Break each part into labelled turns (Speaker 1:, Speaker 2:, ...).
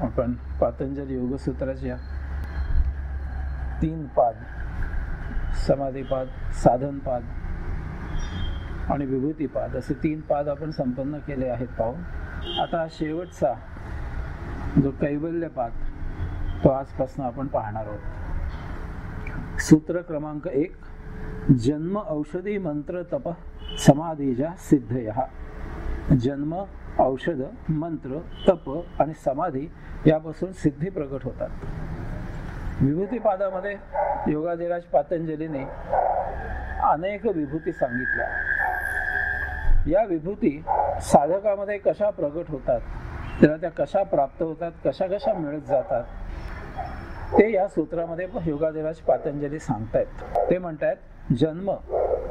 Speaker 1: आपण पातंजली योगसूत्राच्या 3 पाद, समाधीपाद, साधनपाद आणि विभूतीपाद असे 3 पाद आपण संपन्न केले आहेत पाहून. आता शेवटचा जो कैवल्यपाद तो आजपासून आपण पाहणार आहोत. सूत्र क्रमांक 1. जन्म औषधी मंत्र तप समाधीजा सिद्धयः. जन्म, औषध, मंत्र, तप आणि समाधी यापासून सिद्धी प्रकट होतात. विभूतीपादामध्ये योगाधिराज पातंजलीने अनेक विभूती सांगितल्या. या विभूती साधकामध्ये कशा प्रकट होतात, त्याला त्या कशा प्राप्त होतात, कशा कशा मिळत जातात, ते या सूत्रामध्ये योगाधिराज पातंजली सांगतायत. ते म्हणतायत जन्म,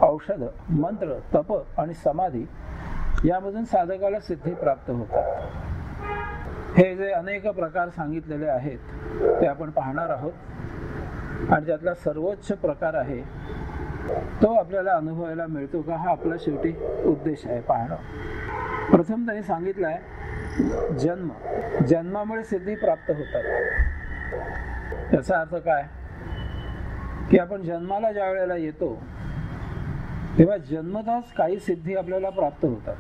Speaker 1: औषध, मंत्र, तप आणि समाधी यामधून साधकाला सिद्धी प्राप्त होतात. हे जे अनेक प्रकार सांगितलेले आहेत ते आपण पाहणार आहोत. आणि त्यातला सर्वोच्च प्रकार आहे तो आपल्याला अनुभवायला मिळतो का, हा आपला शेवटी उद्देश आहे पाहणं. प्रथम त्यांनी सांगितलं आहे जन्म. जन्मामुळे सिद्धी प्राप्त होतात. याचा अर्थ काय की आपण जन्माला ज्या वेळेला येतो तेव्हा जन्मताच काही सिद्धी आपल्याला प्राप्त होतात.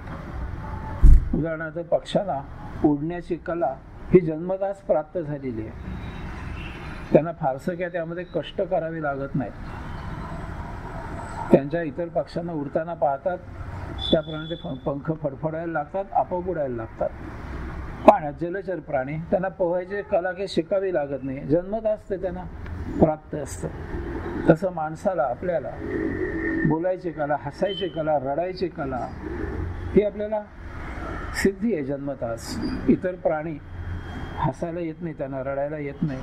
Speaker 1: उदाहरणार्थ पक्ष्यांना उडण्याची कला ही जन्मताच प्राप्त झालेली आहे. त्यांना फारसं काय त्यामध्ये कष्ट करावे लागत नाहीत. त्यांच्या इतर पक्ष्यांना उडताना पाहतात त्याप्रमाणे ते पंख फडफडायला लागतात, आपोआप उडायला लागतात. पाण्यात जलचर प्राणी त्यांना पोहायची कला काही शिकावी लागत नाही, जन्मताच ते त्यांना प्राप्त असतं. तसं माणसाला, आपल्याला बोलायची कला, हसायची कला, रडायची कला ही आपल्याला सिद्धी आहे जन्मताच. इतर प्राणी हसायला येत नाही, त्यांना रडायला येत नाही,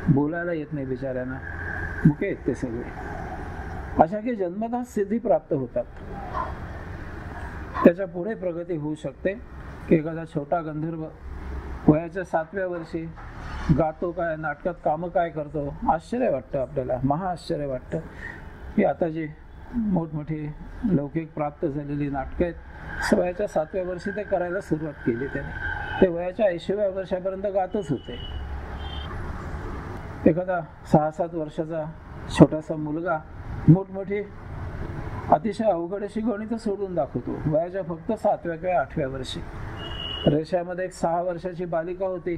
Speaker 1: बोलायला येत नाही, बिचाऱ्यांना मुके आहेत ते सगळे. अशा की जन्मताच सिद्धी प्राप्त होतात. त्याच्या पुढे प्रगती होऊ शकते की एखादा छोटा गंधर्व वयाच्या 7व्या वर्षी गातो काय, नाटकात कामं काय करतो, आश्चर्य वाटतं आपल्याला, महाआश्चर्य वाटतं की आता जी मोठमोठी लौकिक प्राप्त झालेली नाटकं आहेत वयाच्या 7व्या वर्षी ते करायला सुरुवात केली त्याने. ते वयाच्या 80व्या वर्षापर्यंत गातच होते. एखादा 6-7 वर्षाचा छोटासा मुलगा मोठमोठी अतिशय अवघड अशी गणितं सोडून दाखवतो वयाच्या फक्त 7व्या किंवा 8व्या वर्षी. रशियामध्ये एक 6 वर्षाची बालिका होती,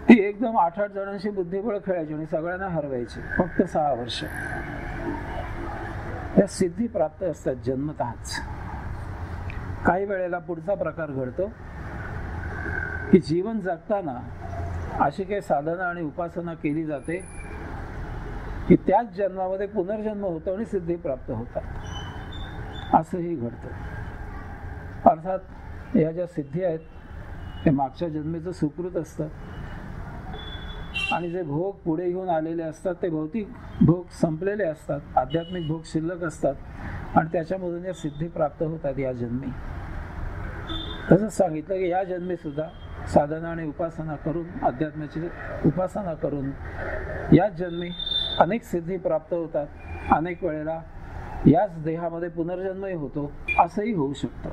Speaker 1: ती एकदम 8-8 जणांशी बुद्धिबळ खेळायची आणि सगळ्यांना हरवायची, फक्त 6 वर्ष. या सिद्धी प्राप्त असतात जन्मतःच. काही वेळेला पुढचा प्रकार घडतो की जीवन जगताना अशी काही साधना आणि उपासना केली जाते की त्याच जन्मामध्ये पुनर्जन्म होतो आणि सिद्धी प्राप्त होतात. असंही घडतं. अर्थात या ज्या सिद्धी आहेत ते मागच्या जन्मेचं सुकृत असतं आणि जे भोग पुढे घेऊन आलेले असतात ते भौतिक भोग संपलेले असतात, आध्यात्मिक भोग शिल्लक असतात आणि त्याच्यामधून या सिद्धी प्राप्त होतात या जन्मी. तसंच सांगितलं की या जन्मी सुद्धा साधना आणि उपासना करून, अध्यात्माची उपासना करून याच जन्मी अनेक सिद्धी प्राप्त होतात. अनेक वेळेला याच देहामध्ये पुनर्जन्मही होतो, असंही होऊ शकतं.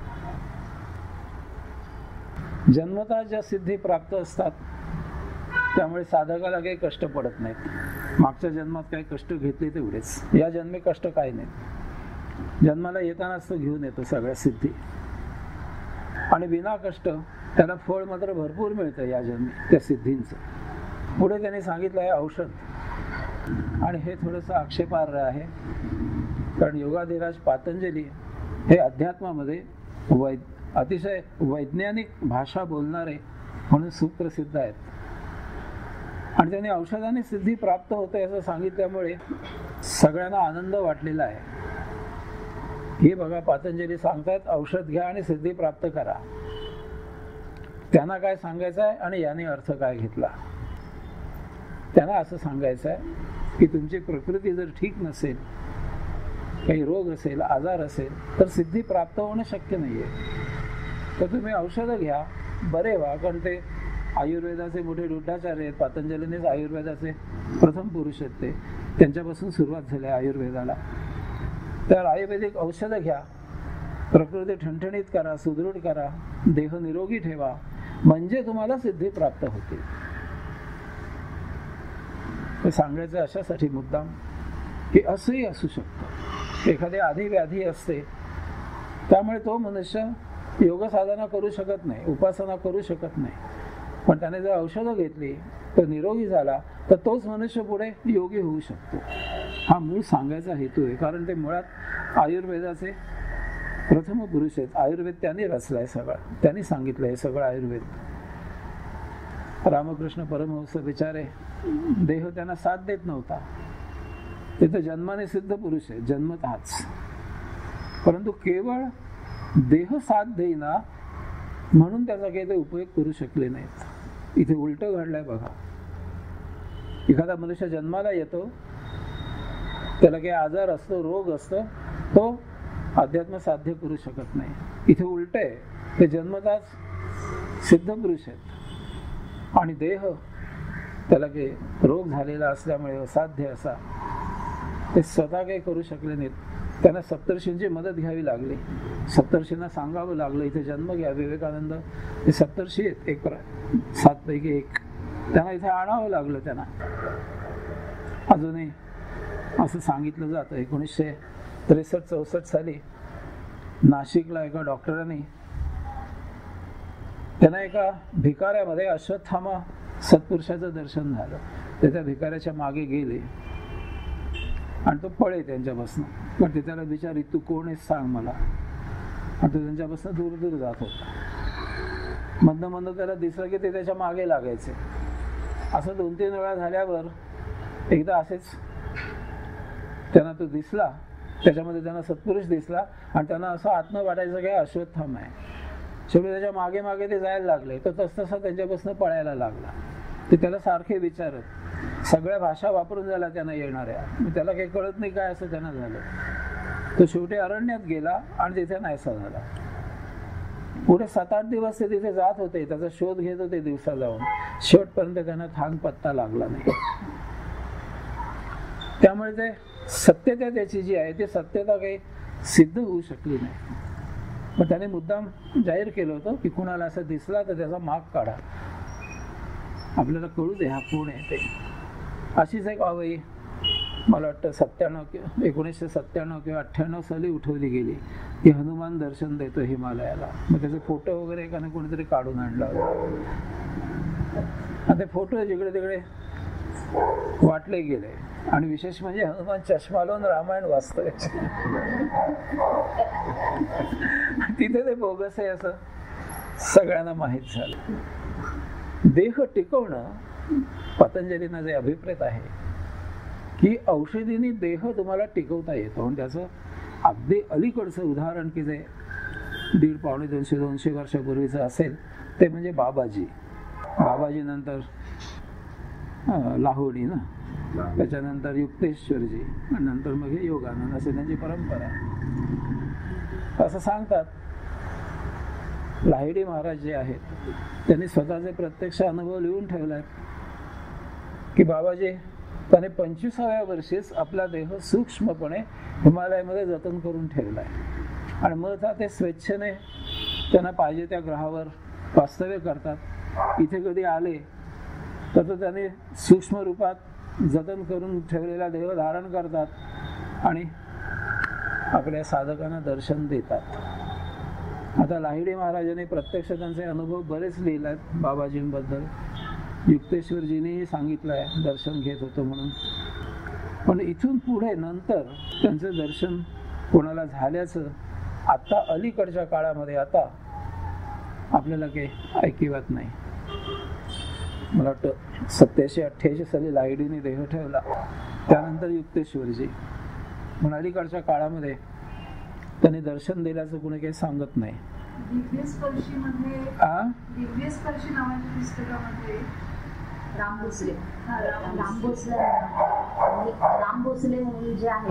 Speaker 1: जन्मतः ज्या सिद्धी प्राप्त असतात त्यामुळे साधकाला काही कष्ट पडत नाहीत. मागच्या जन्मात काही कष्ट घेतले तेवढेच, या जन्मी कष्ट काही नाही. जन्माला येतानाच तो घेऊन येतो सगळ्या सिद्धी आणि विना कष्ट त्याला फळ मात्र भरपूर मिळतं या जन्मी त्या सिद्धींचं. पुढे त्याने सांगितलं आहे औषध. आणि हे थोडंसं आक्षेपार्ह आहे कारण योगाधिराज पातंजली हे अध्यात्मामध्ये अतिशय वैज्ञानिक भाषा बोलणारे म्हणून सुप्रसिद्ध आहेत. आणि त्यांनी औषधाने सिद्धी प्राप्त होते असं सांगितल्यामुळे सगळ्यांना आनंद वाटलेला आहे. हे बघा पातंजली सांगतायत औषध घ्या आणि सिद्धी प्राप्त करा. त्यांना काय सांगायचं आहे आणि याने अर्थ काय घेतला. त्यांना असं सांगायचं आहे की तुमची प्रकृती जर ठीक नसेल, काही रोग असेल, आजार असेल तर सिद्धी प्राप्त होणं शक्य नाही आहे. तर तुम्ही औषधं घ्या, बरे व्हा. कारण ते आयुर्वेदाचे मोठे रुढाचार्य आहेत. पातंजलीनेच आयुर्वेदाचे प्रथम पुरुष आहेत ते, त्यांच्यापासून सुरुवात झाली आयुर्वेदाला. तर आयुर्वेदिक औषधं घ्या, प्रकृती ठणठणीत करा, सुदृढ करा, देह निरोगी ठेवा म्हणजे तुम्हाला सिद्धी प्राप्त होते. हे सांगायचं अशासाठी मुद्दाम की असंही असू शकतं. एखादी आधी व्याधी असते, त्यामुळे तो मनुष्य योग साधना करू शकत नाही, उपासना करू शकत नाही, पण त्याने जर औषधं घेतली तर निरोगी झाला, तर तोच मनुष्य पुढे योगी होऊ शकतो. हा मूळ सांगायचा हेतू आहे. कारण ते मुळात आयुर्वेदाचे प्रथम पुरुष आहेत. आयुर्वेद त्यांनी रचलाय सगळं, त्यांनी सांगितलंय सगळं आयुर्वेद. रामकृष्ण परमहंस बिचारे देह त्यांना साथ देत नव्हता. ते तर जन्माने सिद्ध पुरुष आहे, जन्मतःच. परंतु केवळ देह साथ देईना म्हणून त्याचा काही ते उपयोग करू शकले नाहीत. इथे उलट घडलंय बघा. एखादा मनुष्य जन्माला येतो, त्याला काही आजार असतो, रोग असतो, तो अध्यात्म साध्य करू शकत नाही. इथे उलट आहे. ते जन्मताच सिद्ध पुरुष आहेत आणि देह त्याला काही रोग झालेला असल्यामुळे असाध्य असा ते स्वतः काही करू शकले नाहीत. त्यांना सप्तर्षींची मदत घ्यावी लागली. सप्तर्षींना सांगावं लागलं इथे जन्म घ्या. विवेकानंद हे सप्तर्षी आहेत, एक 7 पैकी एक. त्यांना इथे आणावं लागलं. त्यांना अजूनही असं सांगितलं जातं 1963-64 साली नाशिकला एका डॉक्टरांनी त्यांना एका भिकाऱ्यामध्ये अश्वत्थामा सत्पुरुषाचं दर्शन झालं. ते त्या भिकाऱ्याच्या मागे गेले आणि तो पळे त्यांच्यापासून. पण ते त्याला विचारले, तू कोण आहेस सांग मला. आणि तो त्यांच्यापासून दूर दूर जात होता. मधनं मधनं त्याला दिसलं की ते त्याच्या मागे लागायचे. असं 2-3 वेळा झाल्यावर एकदा असेच त्यांना तो दिसला, त्याच्यामध्ये त्यांना सत्पुरुष दिसला आणि त्यांना असं आत्म वाटायचं की अश्वत्थाम आहे. शेवटी त्याच्या मागे मागे ते जायला लागले. तो तसतसा त्यांच्यापासून पळायला लागला. ते त्याला सारखे विचारत, सगळ्या भाषा वापरून झाला त्यांना येणाऱ्या. त्याला काही कळत नाही काय असं त्यांना झालं. तो शेवटी अरण्यात गेला आणि तिथे नाहीसा झाला. पुढे 7-8 दिवस ते तिथे जात होते, त्याचा शोध घेत होते दिवसा जाऊन. शेवटपर्यंत त्यांना थांग पत्ता लागला नाही. त्यामुळे ते सत्यता त्याची जी आहे ती सत्यता काही सिद्ध होऊ शकली नाही. मग त्याने मुद्दाम जाहीर केलं होतं की कुणाला असं दिसला तर त्याचा माग काढा, आपल्याला कळू दे हा कोण आहे ते. अशीच एक आवई मला वाटतं 1997 किंवा 98 साली उठवली गेली की हनुमान दर्शन देतो हिमालयाला. मग त्याचे फोटो वगैरे एकाने कोणीतरी काढून आणला होता. आणि ते फोटो जिकडे तिकडे वाटले गेले. आणि विशेष म्हणजे हनुमान चष्मा लावून रामायण वाचतोय. तिथे ते बोगस आहे असं सगळ्यांना माहीत झालं. देह टिकवणं पतंजलींना जे अभिप्रेत आहे की औषधीने देह तुम्हाला टिकवता येतो. आणि त्याचं अगदी अलीकडचं उदाहरण की जे 150-200 वर्षापूर्वीचं असेल ते म्हणजे बाबाजी. बाबाजी नंतर लाहोडी ना, त्याच्यानंतर युक्तेश्वरजी आणि नंतर मग हे योगानंद, असे त्यांची परंपरा आहे. असं सांगतात लाहिडी महाराज जे आहेत त्यांनी स्वतःचे प्रत्यक्ष अनुभव लिहून ठेवलाय की बाबाजी त्याने 25व्या वर्षीच आपला देह सूक्ष्मपणे हिमालयामध्ये जतन करून ठेवलाय. आणि मग ते स्वेच्छेने त्यांना पाहिजे त्या ग्रहावर वास्तव्य करतात. इथे कधी आले तर तो त्याने सूक्ष्म रूपात जतन करून ठेवलेला देह धारण करतात आणि आपल्या साधकांना दर्शन देतात. आता लाहिडी महाराजांनी प्रत्यक्ष त्यांचे अनुभव बरेच लिहिले आहेत बाबाजींबद्दल. युक्तेश्वरजींनीही सांगितलंय दर्शन घेत होतो म्हणून. पण इथून पुढे नंतर त्यांचं दर्शन कोणाला झाल्याचं आता अलीकडच्या काळामध्ये आता आपल्याला काही ऐकिवात नाही. मला वाटतं 87-88 साली लाहिडीने देह ठेवला, त्यानंतर युक्तेश्वरजी. पण अलीकडच्या काळामध्ये त्यांनी दर्शन दिल्याचं कुणी काही सांगत नाही.
Speaker 2: दिव्यस्पर्शी नावाच्या पुस्तकामध्ये राम भोसले म्हणून जे आहे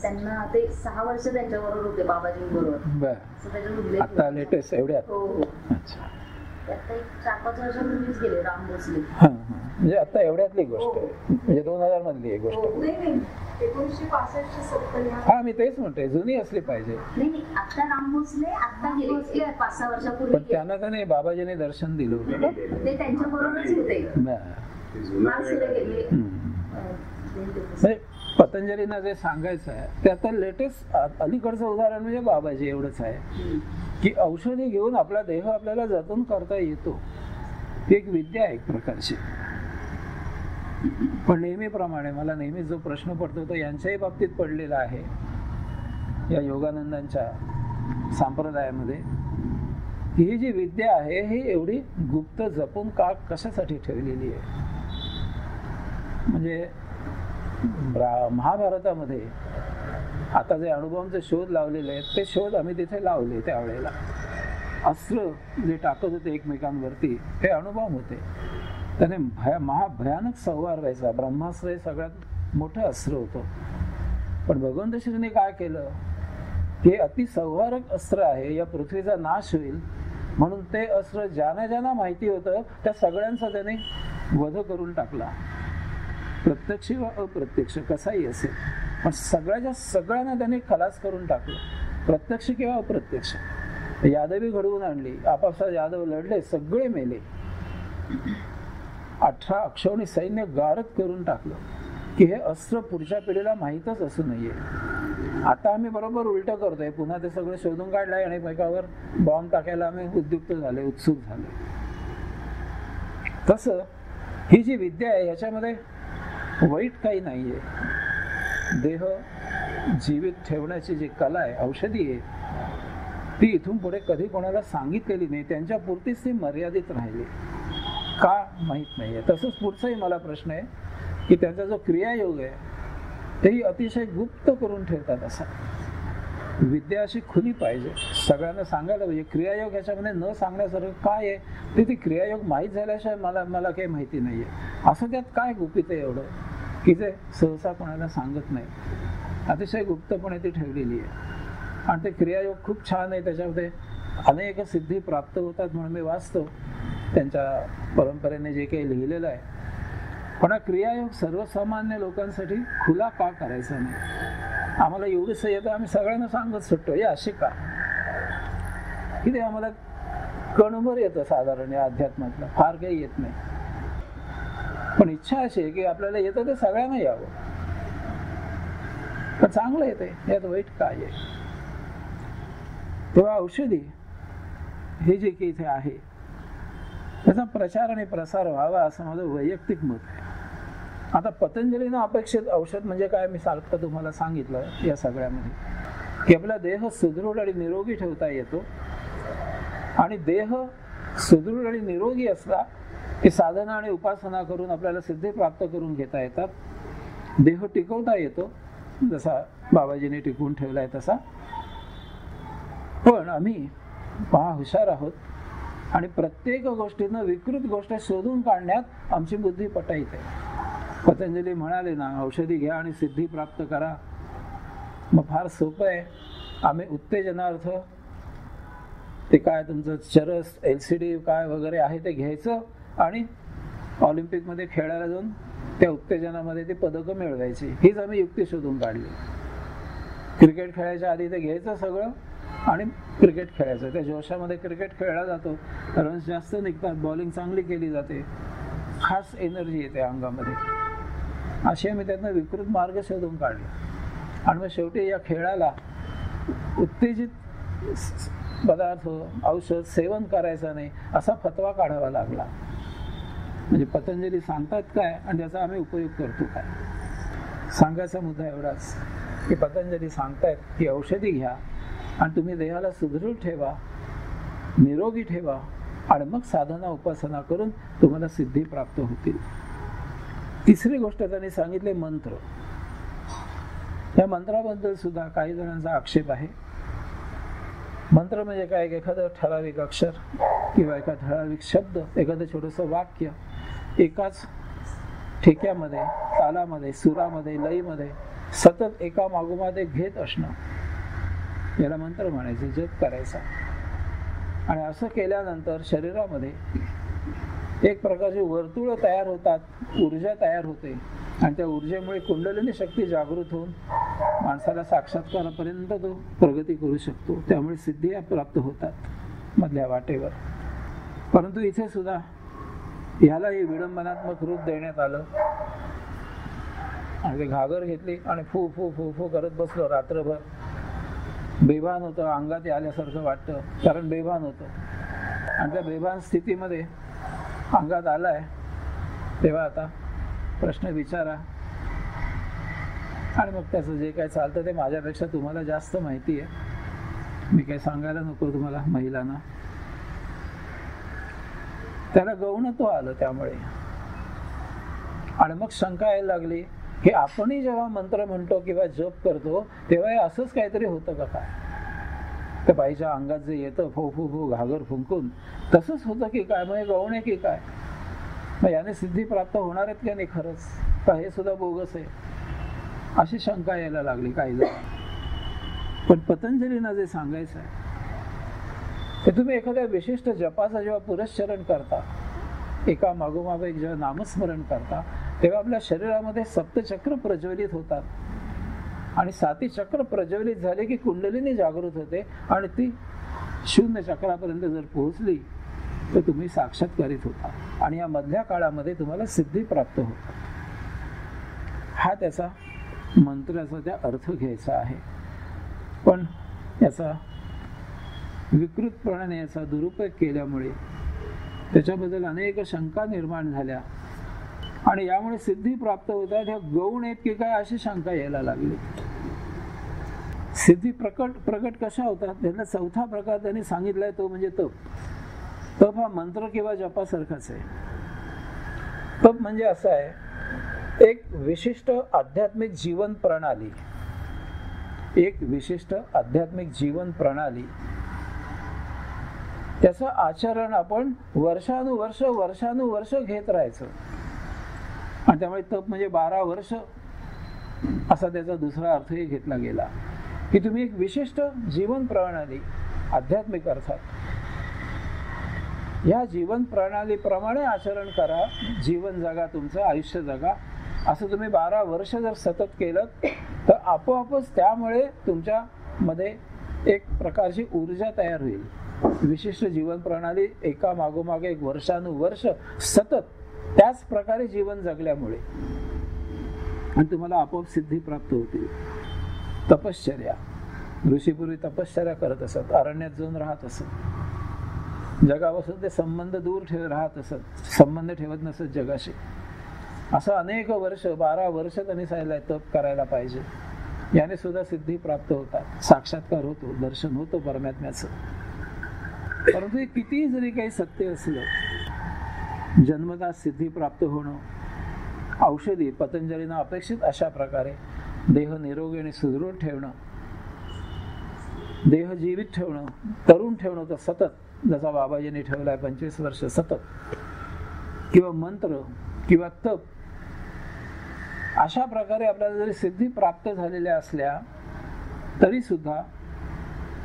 Speaker 2: त्यांना ते 6 वर्ष त्यांच्याबरोबर होते बाबाजींबरोबर.
Speaker 1: आता लेटेस्ट एवढ्यात.
Speaker 2: हो.
Speaker 1: अच्छा.
Speaker 2: आता एक 4-5 वर्षापूर्वीच गेले राम भोसले.
Speaker 1: म्हणजे आता एवढ्यातली गोष्ट आहे, म्हणजे 2000 मधली एक गोष्ट.
Speaker 2: 1965-70.
Speaker 1: हा, मी तेच म्हणते, जुनी असली पाहिजे.
Speaker 2: नाही, आता राम भोसले आता गेले 5-6 वर्षापूर्वी.
Speaker 1: पण त्यांना तर नाही, बाबाजीने दर्शन दिलं होतं.
Speaker 2: ते त्यांच्या बरोबरच होते.
Speaker 1: म्हणजे पतंजलींना जे सांगायचं आहे ते आता लेटेस्ट अलीकडचं उदाहरण म्हणजे बाबाजी एवढंच आहे की औषधी घेऊन आपला देह आपल्याला जतन करता येतो. ती एक विद्या आहे एक प्रकारची. पण नेहमीप्रमाणे मला नेहमी जो प्रश्न पडतो तो यांच्याही बाबतीत पडलेला आहे या योगानंदांच्या संप्रदायामध्ये, ही जी विद्या आहे ही एवढी गुप्त जपून का कशासाठी ठेवलेली आहे. म्हणजे महाभारतामध्ये आता जे अणुबॉम्बचे शोध लावलेले आहेत ते शोध आम्ही तिथे लावले. त्यावेळेला अस्त्र जे टाकत होते एकमेकांवरती हे अणुबॉम्ब होते. त्याने महाभयानक संहार व्हायचा. ब्रह्मास्त्र हे सगळ्यात मोठं अस्त्र होतं. पण भगवंत श्रीने काय केलं की अति संहारक अस्त्र आहे, या पृथ्वीचा नाश होईल म्हणून ते अस्त्र ज्यांना ज्यांना माहिती होतं त्या सगळ्यांचा त्याने वध करून टाकला. प्रत्यक्ष व अप्रत्यक्ष कसाही असेल, पण सगळ्याच्या सगळ्यांना त्याने खलास करून टाकलं, प्रत्यक्ष किंवा अप्रत्यक्ष. यादवी घडवून आणली, आपापसात यादव लढले, सगळे मेले. 18 अक्षौणी सैन्य गारद करून टाकलं की हे अस्त्र पुढच्या पिढीला माहीतच असू नये. आता आम्ही बरोबर उलट करतोय, पुन्हा ते सगळं शोधून काढलंय आणि एकमेकावर बॉम्ब टाकायला आम्ही उद्युक्त झाले, उत्सुक झाले. तसं ही जी विद्या आहे याच्यामध्ये वाईट काही नाहीये. देह जीवित ठेवण्याची जी कला आहे, औषधी आहे, ती इथून पुढे कधी कोणाला सांगितलेली नाही. त्यांच्या पुरतीच ती मर्यादित राहिली का माहित नाहीये. तसंच पुढचाही मला प्रश्न आहे की त्यांचा जो क्रियायोग आहे तेही अतिशय गुप्त करून ठेवतात. असा विद्या अशी खुली पाहिजे, सगळ्यांना सांगायला पाहिजे. क्रियायोग ह्याच्यामध्ये न सांगण्यासारखं काय आहे ते क्रियायोग माहीत झाल्याशिवाय मला काही माहिती नाहीये. असं त्यात काय गुपित आहे एवढं की जे सहसा कोणाला सांगत नाही. अतिशय गुप्तपणे ती ठेवलेली आहे. आणि ते क्रियायोग खूप छान आहे, त्याच्यामध्ये अनेक सिद्धी प्राप्त होतात म्हणून मी वाचतो त्यांच्या परंपरेने जे काही लिहिलेलं आहे. पण हा क्रियायोग सर्वसामान्य लोकांसाठी खुला का करायचा नाही. आम्हाला एवढंच येतं, आम्ही सगळ्यांना सांगत सुटतो या असे का, की ते आम्हाला कणभर येतं साधारण या अध्यात्मातलं, फार काही येत नाही. पण इच्छा अशी आहे की आपल्याला येतं ते सगळ्यांना यावं. पण चांगलं येते, यात वाईट काय आहे. तेव्हा औषधी हे जे काही इथे आहे त्याचा प्रचार आणि प्रसार व्हावा असं माझं वैयक्तिक मत आहे. आता पतंजलीनं अपेक्षित औषध म्हणजे काय, मी सारखं तुम्हाला सांगितलं या सगळ्यामध्ये की आपला देह सुदृढ आणि निरोगी ठेवता येतो. आणि देह सुदृढ आणि निरोगी असला की साधना आणि उपासना करून आपल्याला सिद्धी प्राप्त करून घेता येतात. देह टिकवता येतो जसा बाबाजीने टिकवून ठेवलाय तसा. पण आम्ही हुशार आहोत आणि प्रत्येक गोष्टीनं विकृत गोष्ट शोधून काढण्यात आमची बुद्धी पटाईत आहे. पतंजली म्हणाले ना, औषधी घ्या आणि सिद्धी प्राप्त करा. मग फार सोपं आहे. आम्ही उत्तेजनार्थ ते काय तुमचं चरस LCD काय वगैरे आहे ते घ्यायचं आणि ऑलिम्पिकमध्ये खेळायला जाऊन त्या उत्तेजनामध्ये ती पदकं मिळवायची. हीच आम्ही युक्ती शोधून काढली. क्रिकेट खेळायच्या आधी ते घ्यायचं सगळं आणि क्रिकेट खेळायचं. त्या जोशामध्ये क्रिकेट खेळला जातो, रन्स जास्त निघतात, बॉलिंग चांगली केली जाते, खास एनर्जी येते अंगामध्ये. असे आम्ही त्यातनं विकृत मार्ग शोधून काढले. आणि मग शेवटी या खेळाला उत्तेजित पदार्थ औषध सेवन करायचं नाही असा फतवा काढावा लागला. म्हणजे पतंजली सांगतात काय आणि त्याचा आम्ही उपयोग करतो काय. सांगायचा मुद्दा एवढाच की पतंजली सांगतायत की औषधी घ्या आणि तुम्ही देहाला सुदृढ ठेवा, निरोगी ठेवा आणि मग साधना उपासना करून तुम्हाला सिद्धी प्राप्त होतील. तिसरी गोष्ट त्यांनी सांगितले मंत्र. या मंत्राबद्दल सुद्धा काही जणांचा आक्षेप आहे. मंत्र म्हणजे काय, एखादं ठराविक अक्षर किंवा एखादा ठराविक शब्द, एखादं छोटंसं वाक्य एकाच ठेक्यामध्ये, तालामध्ये, सुरामध्ये, लयीमध्ये सतत एका मागोमाग एक घेत असणं, याला मंत्र म्हणायचे, जप करायचा. आणि असं केल्यानंतर शरीरामध्ये एक प्रकारची वर्तुळ तयार होतात, ऊर्जा तयार होते आणि त्या ऊर्जेमुळे कुंडलिनी शक्ती जागृत होऊन माणसाला साक्षात्कारापर्यंत तो प्रगती करू शकतो. त्यामुळे सिद्धी प्राप्त होतात मधल्या वाटेवर. परंतु इथे सुद्धा ह्याला हे विडंबनात्मक रूप देण्यात आलं आणि ते घागर घेतली आणि फू फू फू फू करत बसलो रात्रभर. बेभान होतं, अंगात आल्यासारखं वाटतं, कारण बेभान होतं. आणि त्या बेभान स्थितीमध्ये अंगात आलाय तेव्हा आता प्रश्न विचारा आणि मग त्याचं जे काय चालतं ते माझ्यापेक्षा तुम्हाला जास्त माहिती आहे. मी काही सांगायला नको तुम्हाला महिलांना. त्याला गौणत्व आलं त्यामुळे. आणि मग शंका यायला लागली की आपणही जेव्हा मंत्र म्हणतो किंवा जप करतो तेव्हा असंच काहीतरी होतं का काय? त्या बाईच्या अंगात जे येतं फो फो फो घागर फुंकून तसंच होतं की काय? मग गौण आहे की काय? मग याने सिद्धी प्राप्त होणार आहेत की नाही खरंच? का हे सुद्धा बोगस आहे? अशी शंका यायला लागली काही जण. पण पतंजलींना जे सांगायचं आहे ते तुम्ही एखाद्या विशिष्ट जपाचा जेव्हा पुरस्चरण करता, एका मागोमाग एक जेव्हा नामस्मरण करता, तेव्हा आपल्या शरीरामध्ये सप्तचक्र प्रज्वलित होतात आणि 7 चक्र प्रज्वलित झाले की कुंडलिनी जागृत होते आणि ती 0 चक्रापर्यंत जर पोहोचली तर तुम्ही साक्षात्कारित होता आणि या मधल्या काळामध्ये तुम्हाला सिद्धी प्राप्त होतात. हा त्याचा मंत्राचा त्या अर्थ घ्यायचा आहे. पण याचा विकृतपणाने याचा दुरुपयोग केल्यामुळे त्याच्याबद्दल अनेक शंका निर्माण झाल्या आणि यामुळे सिद्धी प्राप्त होतात ह्या गौण आहेत की काय अशी शंका यायला लागली. सिद्धी प्रकट कशा होतात? त्यांना 4था प्रकार त्यांनी सांगितलाय तो म्हणजे तप. तप हा मंत्र किंवा जपासारखाच आहे. तप म्हणजे असं आहे, एक विशिष्ट आध्यात्मिक जीवन प्रणाली, एक विशिष्ट आध्यात्मिक जीवन प्रणाली, त्याचं आचरण आपण वर्षानुवर्ष घेत राहायचं. आणि त्यामुळे तप म्हणजे 12 वर्ष असा त्याचा दुसरा अर्थही घेतला गेला की तुम्ही एक विशिष्ट जीवन प्रणाली, आध्यात्मिक अर्थात, या जीवन प्रणालीप्रमाणे आचरण करा, जीवन जगा, तुमचं आयुष्य जगा. असं तुम्ही 12 वर्ष जर सतत केलं तर आपोआपच त्यामुळे तुमच्या मध्ये एक प्रकारची ऊर्जा तयार होईल. विशिष्ट जीवन प्रणाली एका मागोमागे एक वर्षानुवर्ष सतत त्याच प्रकारे जीवन जगल्यामुळे आणि तुम्हाला आपोआप सिद्धी प्राप्त होतील. तपश्चर्या, ऋषीपूर्वी तपश्चर्या करत असत, अरण्यात जाऊन राहत असत, जगापासून ते संबंध दूर राहत असत, संबंध ठेवत नसत जगाशी. असं अनेक वर्ष, 12 वर्ष त्यांनी सांगितलंय तप करायला पाहिजे. याने सुद्धा सिद्धी प्राप्त होतात, साक्षात्कार होतो, दर्शन होतं परमात्म्याचं. परंतु हे कितीही जरी काही सत्य असलं, जन्मतः सिद्धी प्राप्त होणं औषधी पतंजलींना अपेक्षित अशा प्रकारे देह निरोगी आणि सुदृढ ठेवणं, देह जीवित ठेवणं, तरुण ठेवणं, तर सतत जसा बाबाजींनी ठेवलाय 25 वर्ष सतत, किंवा मंत्र किंवा तप, अशा प्रकारे आपल्याला जरी सिद्धी प्राप्त झालेल्या असल्या तरी सुद्धा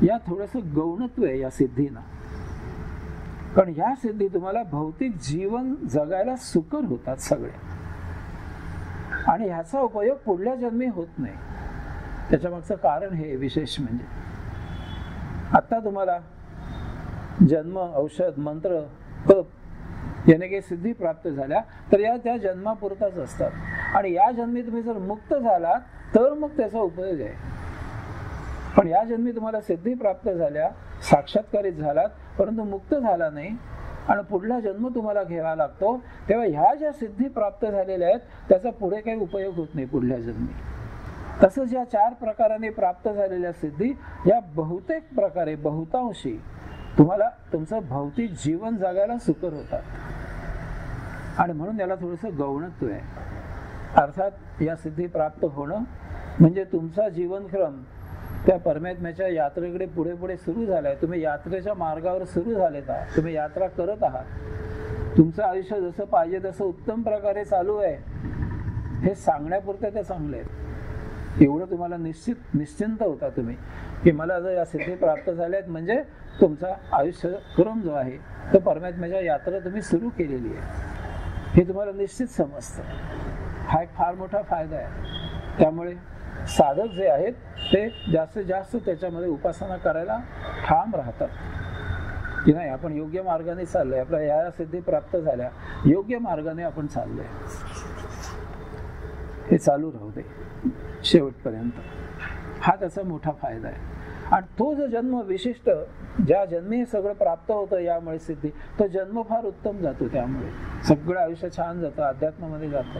Speaker 1: या थोडंसं गौणत्व आहे या सिद्धीना. कारण ह्या सिद्धी तुम्हाला भौतिक जीवन जगायला सुकर होतात सगळे आणि ह्याचा उपयोग पुढल्या जन्मी होत नाही. त्याच्यामागचं कारण हे विशेष म्हणजे आता तुम्हाला जन्म, औषध, मंत्र, तप याने काही सिद्धी प्राप्त झाल्या तर या त्या जन्मापुरताच असतात आणि या जन्मी तुम्ही जर मुक्त झालात तर मग त्याचा उपयोग आहे. पण या जन्मी तुम्हाला सिद्धी प्राप्त झाल्या, साक्षात्कारित झालात, परंतु मुक्त झाला नाही आणि पुढला जन्म तुम्हाला घ्यावा लागतो, तेव्हा ह्या ज्या सिद्धी प्राप्त झालेल्या आहेत त्याचा पुढे काही उपयोग होत नाही पुढल्या जन्मी. तसंच या 4 प्रकाराने प्राप्त झालेल्या सिद्धी या बहुतेक प्रकारे, बहुतांशी तुम्हाला तुमचं भौतिक जीवन जगायला सुकर होतात आणि म्हणून याला थोडंसं गौणत्व आहे. अर्थात या सिद्धी प्राप्त होणं म्हणजे तुमचा जीवनक्रम त्या परमात्म्याच्या यात्रेकडे पुढे पुढे सुरू झालाय. तुम्ही यात्रेच्या मार्गावर सुरू झालेत आहात, तुम्ही यात्रा करत आहात. तुमचं आयुष्य जसं पाहिजे तसं उत्तम प्रकारे चालू आहे हे सांगण्यापुरते ते चांगले आहेत. एवढं तुम्हाला निश्चिंत होता तुम्ही की मला जर या सिद्धी प्राप्त झाल्यात म्हणजे तुमचा आयुष्यक्रम जो आहे तो परमात्म्याच्या यात्रा तुम्ही सुरू केलेली आहे हे तुम्हाला निश्चित समजतं. हा एक फार मोठा फायदा आहे. त्यामुळे साधक जे आहेत ते जास्तीत जास्त त्याच्यामध्ये उपासना करायला ठाम राहतात की नाही आपण योग्य मार्गाने चाललोय, आपल्या या सिद्धी प्राप्त झाल्या, योग्य मार्गाने आपण चाललोय, हे चालू राहू दे शेवटपर्यंत. हा त्याचा मोठा फायदा आहे. आणि तो जो जन्म विशिष्ट ज्या जन्मी हे सगळं प्राप्त होतं यामुळे सिद्धी, तो जन्म फार उत्तम जातो. त्यामुळे सगळं आयुष्य छान जातं, अध्यात्मामध्ये जातं,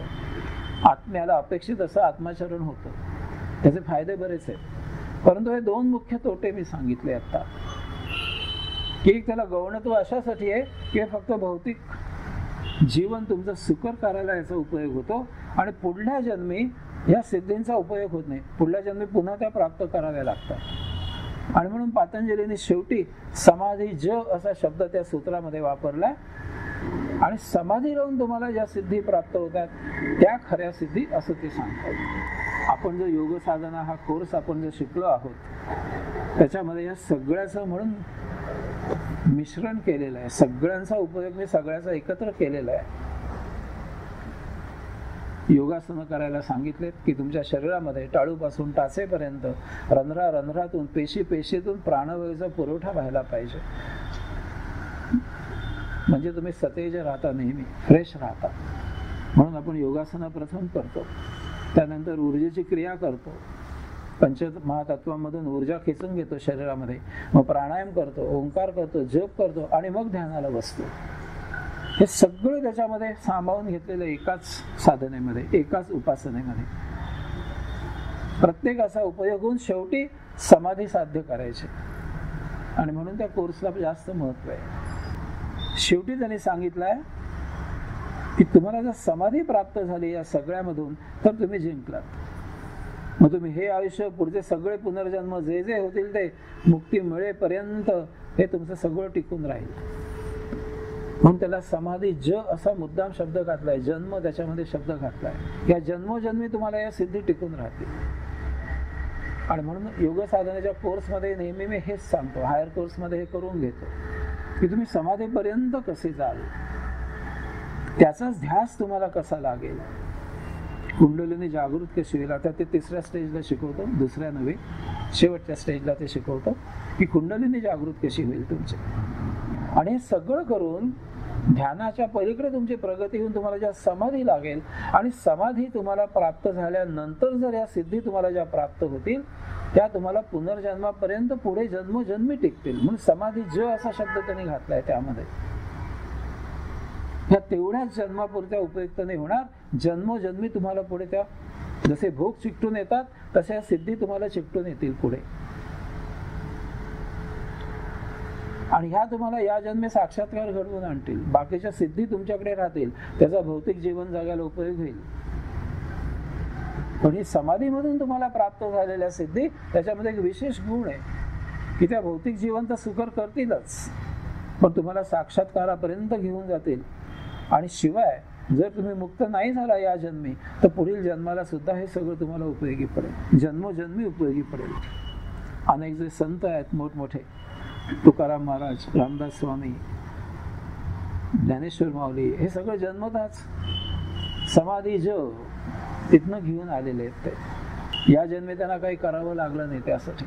Speaker 1: आत्म्याला अपेक्षित असं आत्माचरण होतं. त्याचे फायदे बरेच आहेत. परंतु हे दोन मुख्य तोटे मी सांगितले आता की त्याला गौणत्व अशासाठी आहे की फक्त भौतिक जीवन तुमचं सुकर करायला याचा उपयोग होतो आणि पुढल्या जन्मी या सिद्धींचा उपयोग होत नाही. पुढल्या जन्मी पुन्हा त्या प्राप्त कराव्या लागतात. आणि म्हणून पतंजलीने शेवटी समाधी ज असा शब्द त्या सूत्रामध्ये वापरला आणि समाधी राहून तुम्हाला ज्या सिद्धी प्राप्त होतात त्या खऱ्या सिद्धी असं ते सांगतात. आपण जो योग साधना हा कोर्स आपण जो शिकलो आहोत त्याच्यामध्ये या सगळ्याचं म्हणून मिश्रण केलेलं आहे. सगळ्यांचा उपयोग मी सगळ्याचा एकत्र केलेला आहे. योगासनं करायला सांगितलेत की तुमच्या शरीरामध्ये टाळूपासून टाचेपर्यंत रंध्रातून पेशीतून प्राणवायूचा पुरवठा व्हायला पाहिजे. म्हणजे तुम्ही सतेज राहता, नेहमी फ्रेश राहता. म्हणून आपण योगासनं प्रथम करतो, त्यानंतर ऊर्जेची क्रिया करतो, पंचमहातत्वामधून ऊर्जा खेचून घेतो शरीरामध्ये, मग प्राणायाम करतो, ओंकार करतो, जप करतो आणि मग ध्यानाला बसतो. हे सगळं त्याच्यामध्ये सामावून घेतलेलं एकाच साधनेमध्ये, एकाच उपासनेमध्ये. प्रत्येकाचा उपयोग होऊन शेवटी समाधी साध्य करायचे आणि म्हणून त्या कोर्सला जास्त महत्व आहे. शेवटी त्यांनी सांगितलंय की तुम्हाला जर समाधी प्राप्त झाली या सगळ्यामधून तर तुम्ही जिंकलात. मग तुम्ही हे आयुष्य पुढचे सगळे पुनर्जन्म जे जे होतील ते मुक्ती मिळेपर्यंत हे तुमचं सगळं टिकून राहील. म्हणून त्याला समाधी ज असा मुद्दाम शब्द घातलाय, जन्म त्याच्यामध्ये शब्द घातलाय. या जन्मोजन्मी तुम्हाला या सिद्धी टिकून राहतील. आणि म्हणून योग साधनेच्या कोर्समध्ये नेहमी मी हेच सांगतो, हायर कोर्समध्ये हे करून घेतो की तुम्ही समाधीपर्यंत कसे जाल, त्याचाच ध्यास तुम्हाला कसा लागेल, कुंडलिनी जागृत कशी होईल. आता ते तिसऱ्या स्टेजला शिकवतो, दुसऱ्या नव्हे शेवटच्या स्टेजला ते शिकवतो की कुंडलिनी जागृत कशी होईल तुमची. आणि हे सगळं करून ध्यानाच्या पलीकडे तुमची प्रगती होऊन तुम्हाला ज्या समाधी लागेल आणि समाधी तुम्हाला प्राप्त झाल्यानंतर जर या सिद्धी तुम्हाला ज्या प्राप्त होतील त्या तुम्हाला पुनर्जन्मापर्यंत पुढे जन्मोजन्मी टिकतील. म्हणून समाधी ज असा शब्द त्यांनी घातलाय. त्यामध्ये ह्या तेवढ्याच जन्मापुरत्या उपयुक्त नाही होणार, जन्मोजन्मी तुम्हाला पुढे त्या जसे भोग चिकटून येतात तशा सिद्धी तुम्हाला चिकटून येतील पुढे. आणि ह्या तुम्हाला या जन्मी साक्षात्कार घडवून आणतील. बाकीच्या सिद्धी तुमच्याकडे राहतील, त्याचा भौतिक जीवन जगायला उपयोग होईल. पण ही समाधीमधून तुम्हाला प्राप्त झालेल्या सिद्धी त्याच्यामध्ये एक विशेष गुण आहे की त्या भौतिक जीवन तर सुकर करतीलच पण तुम्हाला साक्षात्कारापर्यंत घेऊन जातील. आणि शिवाय जर तुम्ही मुक्त नाही झाला या जन्मी तर पुढील जन्माला सुद्धा हे सगळं तुम्हाला उपयोगी पडेल, जन्मोजन्मी उपयोगी पडेल. अनेक जे संत आहेत मोठमोठे, तुकाराम महाराज, रामदास स्वामी, ज्ञानेश्वर माऊली, हे सगळं जन्मताच समाधी ज तिथनं घेऊन आलेले आहेत. ते या जन्मी त्यांना काही करावं लागलं नाही. त्यासाठी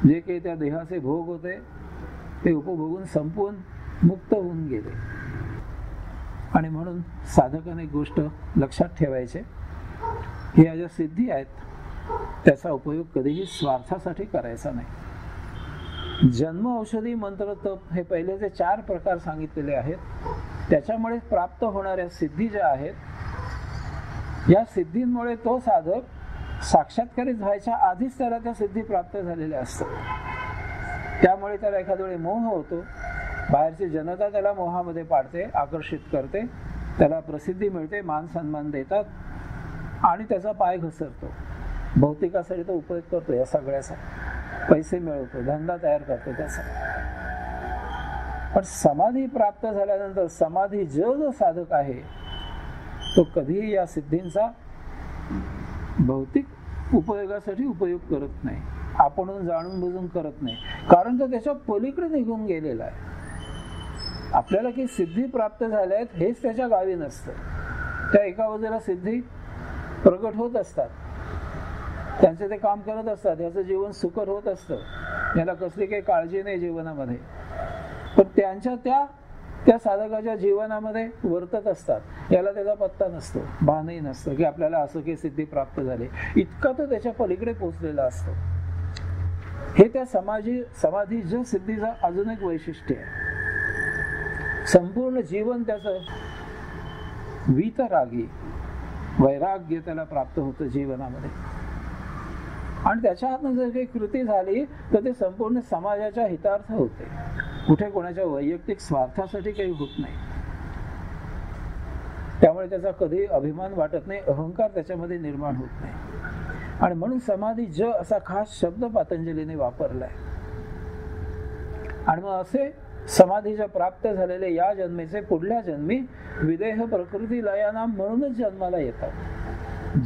Speaker 1: जे काही त्या देहाचे भोग होते ते उपभोगून संपवून मुक्त होऊन गेले. आणि म्हणून साधकाने एक गोष्ट लक्षात ठेवायचे, ह्या ज्या सिद्धी आहेत त्याचा उपयोग कधीही स्वार्थासाठी करायचा नाही. जन्म औषधी मंत्र तप हे पहिले जे 4 प्रकार सांगितलेले आहेत त्याच्यामुळे प्राप्त होणाऱ्या सिद्धी ज्या आहेत या सिद्धींमुळे तो साधक साक्षात्कारित व्हायच्या आधीच त्याला त्या सिद्धी प्राप्त झालेल्या असतात. त्यामुळे त्याला एखाद्या वेळी मोह होतो, बाहेरची जनता त्याला मोहामध्ये पाडते, आकर्षित करते, त्याला प्रसिद्धी मिळते, मान सन्मान देतात आणि त्याचा पाय घसरतो. भौतिकासाठी तो उपयोग करतो, या सगळ्याचा पैसे मिळवतो, धंदा तयार करतो त्याचा. पण समाधी प्राप्त झाल्यानंतर समाधी जो साधक आहे तो कधीही या सिद्धींचा भौतिक उपयोगासाठी उपयोग करत नाही, आपण जाणून बुजून करत नाही, कारण तो त्याच्या पलीकडे निघून गेलेला आहे. आपल्याला काही सिद्धी प्राप्त झाल्या आहेत हेच त्याच्या गावी नसतं. त्या एका बाजूला सिद्धी प्रगट होत असतात, त्यांचे ते काम करत असतात, याचं जीवन सुकर होत असतं, याला कसली काही काळजी नाही जीवनामध्ये, पण त्यांच्या त्या साधकाच्या जीवनामध्ये वर्तत असतात, याला त्याचा पत्ता नसतो, भानही नसतं की आपल्याला असं काही सिद्धी प्राप्त झाली. इतका तो त्याच्या पलीकडे पोहोचलेला असतो. हे त्या समाधीच्या सिद्धीचं अजून एक वैशिष्ट्य आहे. संपूर्ण जीवन त्याचं वीतरागी वैराग्य त्याला प्राप्त होतं जीवनामध्ये, आणि त्याच्या हातून जर काही कृती झाली तर ते संपूर्ण समाजाच्या हितार्थ होते, कुठे कोणाच्या वैयक्तिक स्वार्थासाठी काही होत नाही. त्यामुळे त्याचा कधी अभिमान वाटत नाही, अहंकार त्याच्यामध्ये निर्माण होत नाही. आणि म्हणून समाधी ज असा खास शब्द पतंजलीने वापरलाय. आणि मग असे समाधीच्या प्राप्त झालेले या जन्मेचे पुढल्या जन्मी विदेह प्रकृती लयानाम म्हणूनच जन्माला येतात.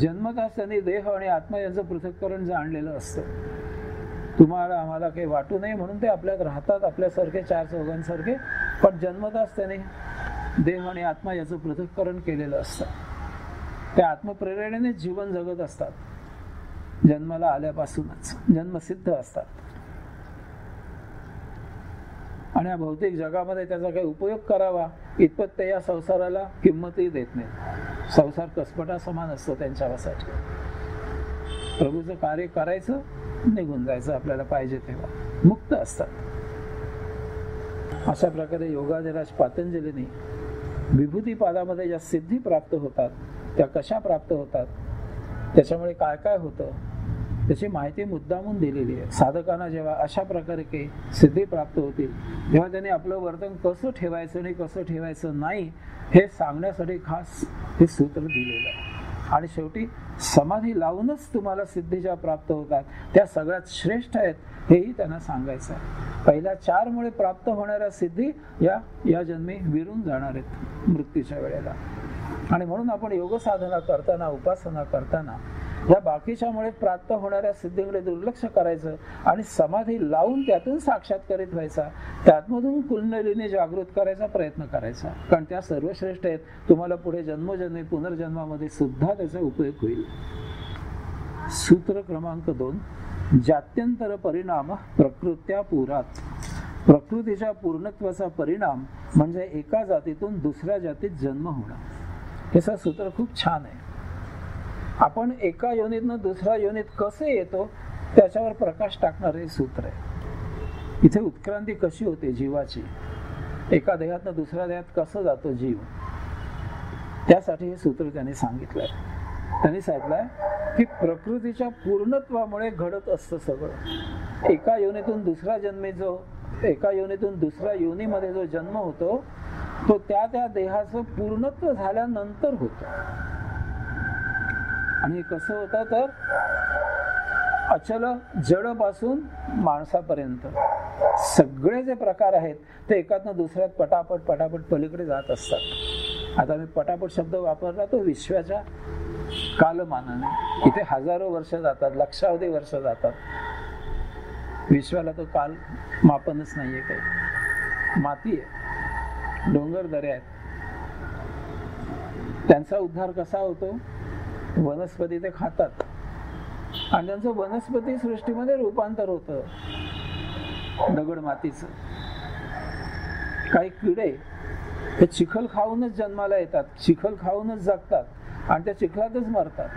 Speaker 1: जन्मताच त्यांनी देह आणि आत्मा यांचं पृथक्करण जाणलेलं असतं. तुम्हाला आम्हाला काही वाटू नये म्हणून ते आपल्यात राहतात, आपल्यासारखे चार चौघांसारखे, पण जन्मताच त्यांनी देह आणि आत्मा याचं पृथक्करण केलेलं असतं. त्या आत्मप्रेरणेने जीवन जगत असतात. जन्माला आल्यापासूनच जन्मसिद्ध असतात, आणि या भौतिक जगामध्ये त्याचा काही उपयोग करावा इतपत ते या संसाराला किंमतही देत नाही. संसार कसपटा समान असतो त्यांच्यासाठी. प्रभूचं कार्य करायचं, निघून जायचं आपल्याला पाहिजे तेव्हा, मुक्त असतात. अशा प्रकारे योगाधिराज पतंजलीने विभूती पादामध्ये ज्या सिद्धी प्राप्त होतात त्या कशा प्राप्त होतात, त्याच्यामुळे काय काय होतं त्याची माहिती मुद्दामून दिलेली आहे. साधकांना जेव्हा अशा प्रकारे काही सिद्धी प्राप्त होतील तेव्हा त्यांनी आपलं वर्तन कसं ठेवायचं आणि कसं ठेवायचं नाही हे सांगण्यासाठी खास हे सूत्र दिलेलं आहे. आणि शेवटी समाधी लावूनच तुम्हाला सिद्धी ज्या प्राप्त होतात त्या सगळ्यात श्रेष्ठ आहेत हेही त्यांना सांगायचं आहे. पहिल्या 4 मुळे प्राप्त होणाऱ्या सिद्धी या जन्मी विरून जाणार आहेत मृत्यूच्या वेळेला. आणि म्हणून आपण योग साधना करताना, उपासना करताना या बाकीच्यामुळे प्राप्त होणाऱ्या सिद्धीकडे दुर्लक्ष करायचं आणि समाधी लावून त्यातून साक्षात्कारित व्हायचा, त्यातमधून कुंडलिनी जागृत करायचा प्रयत्न करायचा, कारण त्या सर्वश्रेष्ठ आहेत. तुम्हाला पुढे जन्मोजन्मी पुनर्जन्मामध्ये सुद्धा त्याचा उपयोग होईल. सूत्र क्रमांक 2, जात्यंतर परिणाम प्रकृत्या पुरात. प्रकृतीच्या पूर्णत्वाचा परिणाम म्हणजे एका जातीतून दुसऱ्या जातीत जन्म होणं. हे सूत्र खूप छान आहे. आपण एका योनीतनं दुसऱ्या योनीत कसे येतो त्याच्यावर प्रकाश टाकणारे सूत्र आहे. इथे उत्क्रांती कशी होते जीवाची, एका देहातनं दुसऱ्या देहात कसं जातो जीव, त्यासाठी हे सूत्र त्यांनी सांगितलंय. त्यांनी सांगितलंय की प्रकृतीच्या पूर्णत्वामुळे घडत असतं सगळं. एका योनीतून दुसऱ्या जन्मी एका योनीतून दुसऱ्या योनीमध्ये जो जन्म होतो तो त्या देहाचं पूर्णत्व झाल्यानंतर होतं. आणि कसं होतं तर अचल जडपासून माणसापर्यंत सगळे जे प्रकार आहेत ते एकातनं दुसऱ्यात पटापट पलीकडे जात असतात. आता मी पटापट शब्द वापरला तो विश्वाच्या कालमानाने. इथे हजारो वर्ष जातात, लक्षावधी वर्ष जातात. विश्वाला तो काल मापनच नाहीये. काही माती आहे, डोंगर दऱ्या आहेत. त्यांचा उद्धार कसा होतो? वनस्पती ते खातात आणि त्यांचं वनस्पती सृष्टीमध्ये रूपांतर होतं दगड मातीचं. काही किडे हे चिखल खाऊनच जन्माला येतात, चिखल खाऊनच जगतात आणि त्या चिखलातच मरतात.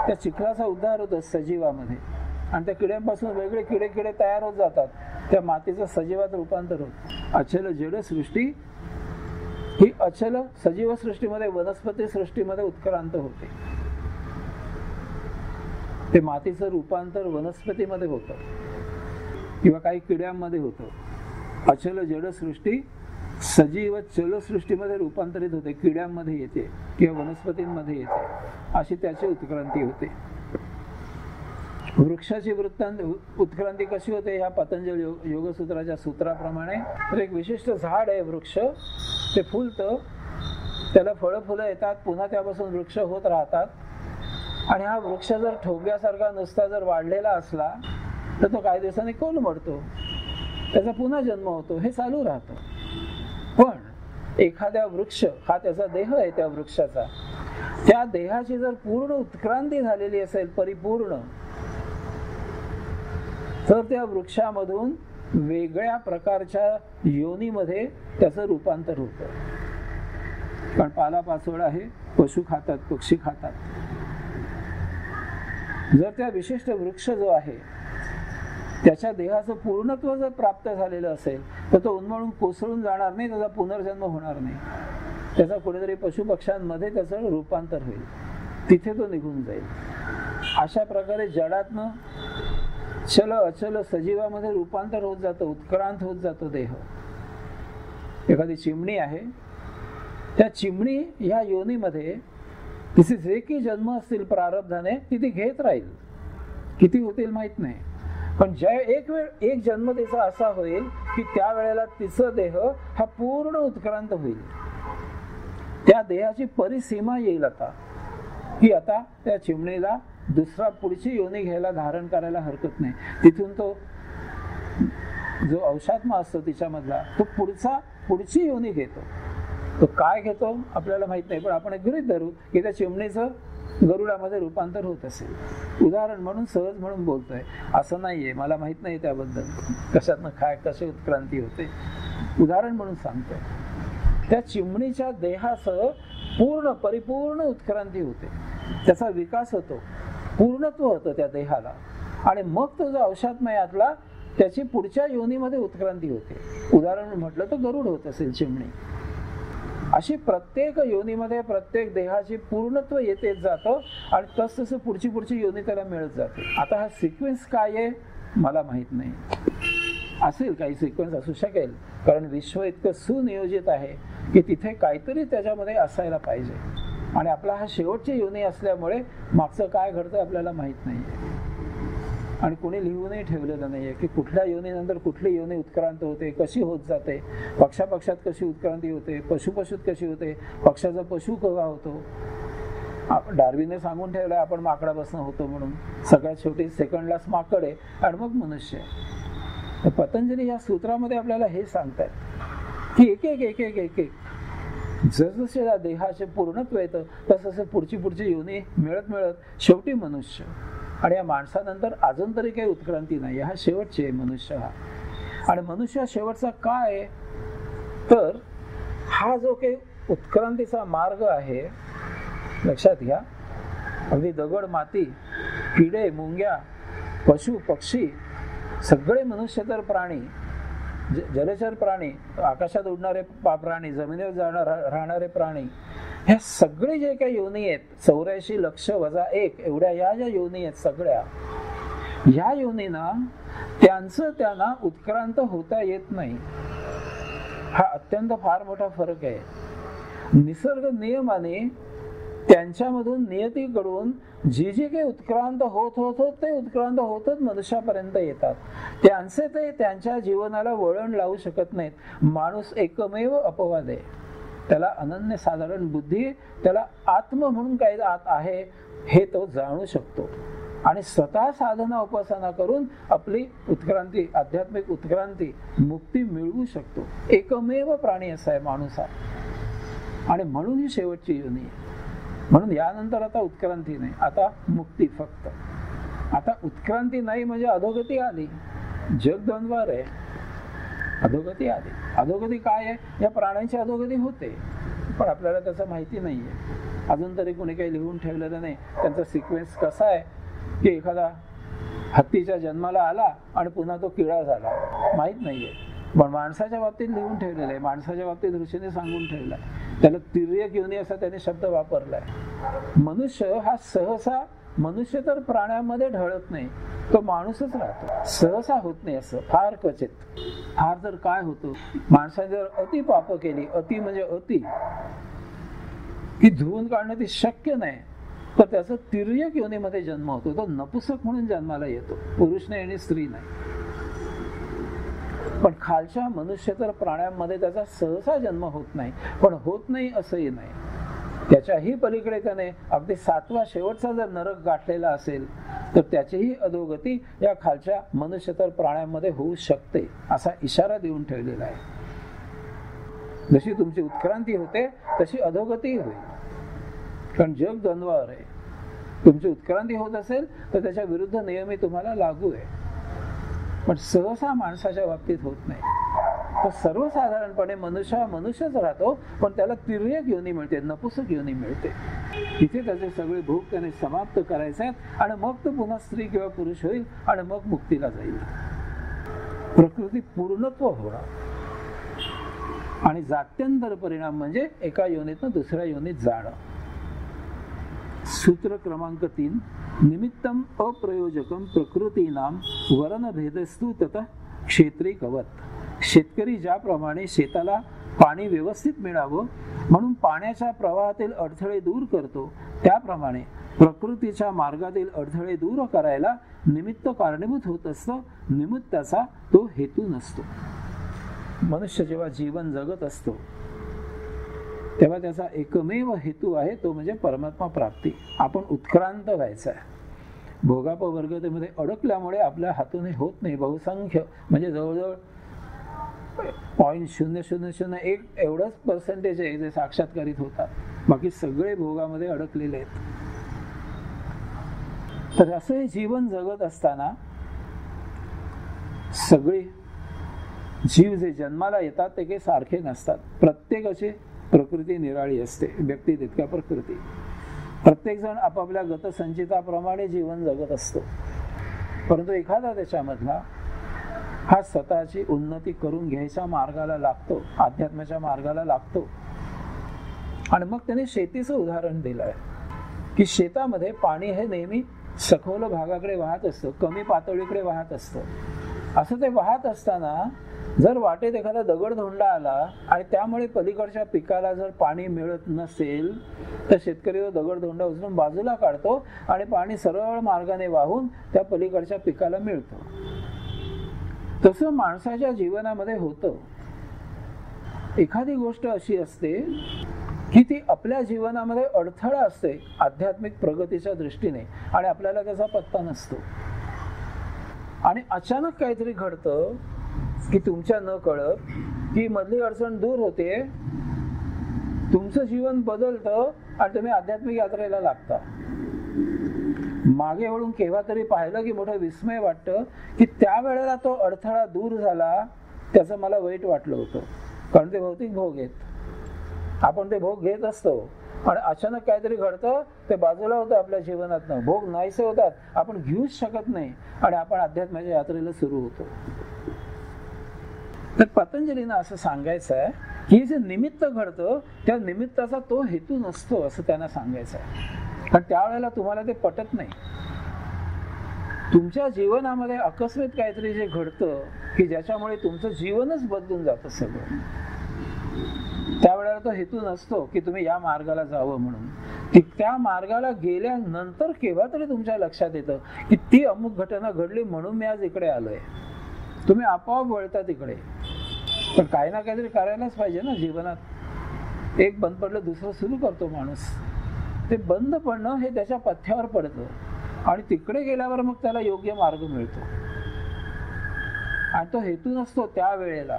Speaker 1: त्या चिखलाचा उद्धार होतो सजीवामध्ये आणि त्या किड्यांपासून वेगळे किडे तयार होत जातात. त्या मातीचं सजीवात रूपांतर होतं. अचल जड सृष्टी ही अचल सजीव सृष्टीमध्ये, वनस्पती सृष्टीमध्ये उत्क्रांत होते. ते मातीचं रूपांतर वनस्पतीमध्ये होतं किंवा काही किड्यांमध्ये होतं. अचल जड सृष्टी सजीव चल सृष्टीमध्ये रूपांतरित होते, किड्यांमध्ये येते किंवा वनस्पतींमध्ये येते, अशी त्याची उत्क्रांती होते. वृक्षाची उत्क्रांती कशी होते ह्या पतंजली योगसूत्राच्या सूत्राप्रमाणे. तर एक विशिष्ट झाड आहे वृक्ष, ते फुलतं, त्याला फळं फुलं येतात, पुन्हा त्यापासून वृक्ष होत राहतात आणि हा वृक्ष जर ठोक्यासारखा नुसता जर वाढलेला असला तर तो काही दिवसांनी कोलमडतो, त्याचा पुन्हा जन्म होतो, हे चालू राहतं. पण एखाद्या वृक्ष हा त्याचा देह आहे, त्या वृक्षाचा, त्या देहाची जर पूर्ण उत्क्रांती झालेली असेल परिपूर्ण, तर त्या वृक्षामधून वेगळ्या प्रकारच्या योनीमध्ये त्याचं रूपांतर होतं. कारण पालापाचोळ आहे, पशु खातात, पक्षी खातात. जर त्या विशिष्ट वृक्ष जो आहे त्याच्या देहाचं पूर्णत्व जर प्राप्त झालेलं असेल तर तो उन्मळून कोसळून जाणार नाही, त्याचा पुनर्जन्म होणार नाही. त्याचा कुठेतरी पशुपक्ष्यांमध्ये त्याचं रूपांतर होईल, तिथे तो निघून जाईल. अशा प्रकारे जडातनं चल अचल सजीवामध्ये रूपांतर होत जातं, उत्क्रांत होत जातो देह. एखादी चिमणी आहे, त्या चिमणी ह्या योनीमध्ये तिचे जे की जन्म असतील प्रारब्धाने ती घेत राहील, किती होतील माहित नाही. पण ज्या एक जन्म तिचा असा होईल की त्यावेळेला तिचं देह हा पूर्ण उत्क्रांत होईल. त्या देहाची परिसीमा येईल आता, की आता त्या चिमणीला दुसरा पुढची योनी घ्यायला, धारण करायला हरकत नाही. तिथून तो जो अवशात्मा असतो तिच्यामधला तो पुढची योनी घेतो. तो काय घेतो आपल्याला माहित नाही, पण आपण गृहीत धरू की त्या चिमणीचं गरुडामध्ये रूपांतर होत असेल. उदाहरण म्हणून, सहज म्हणून बोलतोय, असं नाहीये, मला माहित नाही त्याबद्दल कशातनं काय कशी उत्क्रांती होते, उदाहरण म्हणून सांगतोय. त्या चिमणीच्या देहाचं पूर्ण परिपूर्ण उत्क्रांती होते, त्याचा विकास होतो, पूर्णत्व होतं त्या देहाला. आणि मग तो जो अवशात्मा यातला त्याची पुढच्या योनीमध्ये उत्क्रांती होते. उदाहरण म्हटलं तर गरुड होत असेल चिमणी. अशी प्रत्येक योनीमध्ये प्रत्येक देहाची पूर्णत्व येतेच जातं आणि तसतसं पुढची योनी त्याला मिळत जाते. आता हा सिक्वेन्स काय आहे मला माहित नाही, असेल काही सिक्वेन्स असू शकेल, कारण विश्व इतकं सुनियोजित आहे की तिथे काहीतरी त्याच्यामध्ये असायला पाहिजे. आणि आपला हा शेवटची योनी असल्यामुळे मागचं काय घडतं आपल्याला माहित नाहीये. आणि कोणी लिहूनही ठेवलेलं नाहीये की कुठल्या योनीनंतर कुठली योनी उत्क्रांत होते, कशी होत जाते, पक्षापक्षात कशी उत्क्रांती होते, पशुपशुत कशी होते, पक्षाचा पशु केव्हा होतो. डार्विनने सांगून ठेवलंय आपण माकडापासून होतो म्हणून. सगळ्यात शेवटी सेकंडलाच माकड आहे आणि मग मनुष्य आहे. पतंजली या सूत्रामध्ये आपल्याला हे सांगतायत की एक एक एक एक एक एक जसजसे या देहाचे पूर्णत्व येतं तसं पुढची योनी मिळत मिळत शेवटी मनुष्य. आणि या माणसानंतर अजून तरी काही उत्क्रांती नाही, हा शेवटचे आहे मनुष्य हा. आणि मनुष्य शेवटचा काय आहे तर हा जो काही उत्क्रांतीचा मार्ग आहे, लक्षात घ्या, अगदी दगड माती, किडे मुंग्या, पशु पक्षी, सगळे मनुष्य तर प्राणी, जलचर प्राणी, आकाशात उडणारे प्राणी, जमिनीवर राहणारे प्राणी, ह्या सगळे जे काही योनी आहेत 84 लक्ष वजा 1 एवढ्या या ज्या योनी आहेत सगळ्या, या योनीना त्यांना उत्क्रांत होता येत नाही. हा अत्यंत फार मोठा फरक आहे. निसर्ग नियमाने त्यांच्यामधून नियतीकडून जे जे काही उत्क्रांत होत ते उत्क्रांत होतच मनुष्यापर्यंत येतात. त्यांचे ते त्यांच्या जीवनाला वळण लावू शकत नाहीत. माणूस एकमेव अपवाद आहे. त्याला अनन्य साधारण बुद्धी, त्याला आत्म म्हणून काही आत आहे हे तो जाणू शकतो आणि स्वतः साधना उपासना करून आपली उत्क्रांती, आध्यात्मिक उत्क्रांती, मुक्ती मिळवू शकतो. एकमेव प्राणी असा आहे माणूस हा. आणि म्हणून ही शेवटची योनी आहे. म्हणून यानंतर आता उत्क्रांती नाही, आता मुक्ती फक्त. आता उत्क्रांती नाही म्हणजे अधोगती आली, जग द्वंद्वार आहे, अधोगती आली. अधोगती काय आहे? या प्राण्यांची अधोगती होते पण आपल्याला त्याचं माहिती नाहीये. अजून तरी कोणी काही लिहून ठेवलेलं नाही. त्यांचा सिक्वेन्स कसा आहे की एखादा हत्तीच्या जन्माला आला आणि पुन्हा तो किडा झाला, माहित नाहीये. पण माणसाच्या बाबतीत लिहून ठेवलेलं आहे, माणसाच्या बाबतीत ऋषीने सांगून ठेवलाय. त्याला तिर्यक योनी असा त्याने शब्द वापरलाय. मनुष्य हा सहसा, मनुष्य तर प्राण्यांमध्ये ढळत नाही, तो माणूसच राहतो. सहसा होत नाही असं, फार क्वचित. फार तर काय होतं, माणसाने जर अति पाप केली, अति म्हणजे अति की धुवून काढणं ती शक्य नाही, तर त्याचा तिर्यक योनीमध्ये जन्म होतो. तो नपुसक म्हणून जन्माला येतो, पुरुष नाही आणि स्त्री नाही. पण खालच्या मनुष्य तर प्राण्यांमध्ये त्याचा सहसा जन्म होत नाही. पण होत नाही असंही नाही, त्याच्याही पलीकडे त्याने अगदी 7वा शेवटचा जर नरक गाठलेला असेल तर त्याचीही अधोगती या खालच्या मनुष्यतर प्राण्यांमध्ये होऊ शकते असा इशारा देऊन ठेवलेला आहे. जशी तुमची उत्क्रांती होते तशी अधोगती होईल, कारण जग द्वंद्वावर आहे. तुमची उत्क्रांती होत असेल तर त्याच्या विरुद्ध नियमी तुम्हाला लागू आहे, पण सहसा माणसाच्या बाबतीत होत नाही. तो सर्वसाधारणपणे मनुष्यच राहतो, पण त्याला तिर्यक योनी मिळते, नपुसक योनी मिळते. तिथे त्याचे सगळे भोग त्याने समाप्त करायचे आणि मग तो पुन्हा स्त्री किंवा पुरुष होईल आणि मग मुक्तीला जाईल. प्रकृती पूर्णत्व होणार आणि जात्यंतर परिणाम म्हणजे एका योनीतून दुसऱ्या योनीत जाणं. सूत्र क्रमांक 3, निमित्तम अप्रयोजकम प्रकृतीनाम वरण भेदस्तु तत क्षेत्री कवत. शेतकरी ज्याप्रमाणे शेताला पाणी व्यवस्थित मिळावं म्हणून पाण्याच्या प्रवाहातील अडथळे दूर करतो, त्याप्रमाणे प्रकृतीच्या मार्गातील अडथळे दूर करायला निमित्त कारणीभूत होत असतं. निमित्ताचा तो हेतू नसतो. मनुष्य जेव्हा जीवन जगत असतो तेव्हा त्याचा एकमेव हेतू आहे, तो म्हणजे परमात्मा प्राप्ती. आपण उत्क्रांत व्हायचं आहे. भोगापवर्गतेमध्ये अडकल्यामुळे आपल्या हातून हे होत नाही. बहुसंख्य म्हणजे जवळजवळ 0.0001 एवढंच पर्सेंटेज आहे जे साक्षात्कारित होतात, बाकी सगळे भोगामध्ये अडकलेले आहेत. तर असं हे जीवन जगत असताना सगळे जीव जे जन्माला येतात ते काही सारखे नसतात. प्रत्येकाची प्रकृती निराळी असते, व्यक्ती तितक्या प्रकृती. प्रत्येक जण आपापल्या गतसंचिताप्रमाणे जीवन जगत असतो, परंतु एखादा त्याच्यामधला हा स्वतःची उन्नती करून घ्यायच्या मार्गाला लागतो, अध्यात्माच्या मार्गाला लागतो. आणि मग त्याने शेतीचं उदाहरण दिलं आहे की शेतामध्ये पाणी हे नेहमी सखोल भागाकडे वाहत असतं, कमी पातळीकडे वाहत असतं. असं ते वाहत असताना जर वाटेत एखादा दगडधोंडा आला आणि त्यामुळे पलीकडच्या पिकाला जर पाणी मिळत नसेल तर शेतकरी तो दगडधोंडा उचलून बाजूला काढतो आणि पाणी सरळ मार्गाने वाहून त्या पलीकडच्या पिकाला मिळतं. तसं माणसाच्या जीवनामध्ये होतं. एखादी गोष्ट अशी असते की ती आपल्या जीवनामध्ये अडथळा असते आध्यात्मिक प्रगतीच्या दृष्टीने आणि आपल्याला त्याचा पत्ता नसतो. आणि अचानक काहीतरी घडतं की तुमच्या न कळत की मधली अडचण दूर होते, तुमचं जीवन बदलतं आणि तुम्ही आध्यात्मिक यात्रेला लागता. मागे वळून केव्हा तरी पाहिलं की मोठं विस्मय वाटतं की त्यावेळेला तो अडथळा दूर झाला, त्याचं मला वाईट वाटलं होतं. कारण ते भौतिक भोग आहेत, आपण ते भोग घेत असतो आणि अचानक काहीतरी घडतं, ते बाजूला होतं आपल्या जीवनातनं. भोग नाहीसे होतात, आपण घेऊच शकत नाही आणि आपण अध्यात्माच्या यात्रेला सुरू होतो. तर पतंजलीनं असं सांगायचं आहे की जे निमित्त घडतं त्या निमित्ताचा तो हेतू नसतो असं त्यांना सांगायचं आहे. कारण त्यावेळेला तुम्हाला ते पटत नाही. तुमच्या जीवनामध्ये अकस्मात काहीतरी जे घडतं की ज्याच्यामुळे तुमचं जीवनच बदलून जातं सगळं, त्यावेळेला तो हेतू नसतो की तुम्ही या मार्गाला जावं म्हणून. त्या मार्गाला गेल्यानंतर केव्हा तरी तुमच्या लक्षात येतं की ती अमुक घटना घडली म्हणून मी आज इकडे आलोय. तुम्ही आपोआप वळता तिकडे. पण काही ना काहीतरी करायलाच पाहिजे ना जीवनात. एक बंद पडलं दुसरं सुरू करतो माणूस. ते बंद पडणं हे त्याच्या पथ्यावर पडतं आणि तिकडे गेल्यावर मग त्याला योग्य मार्ग मिळतो. आणि तो हेतू नसतो त्यावेळेला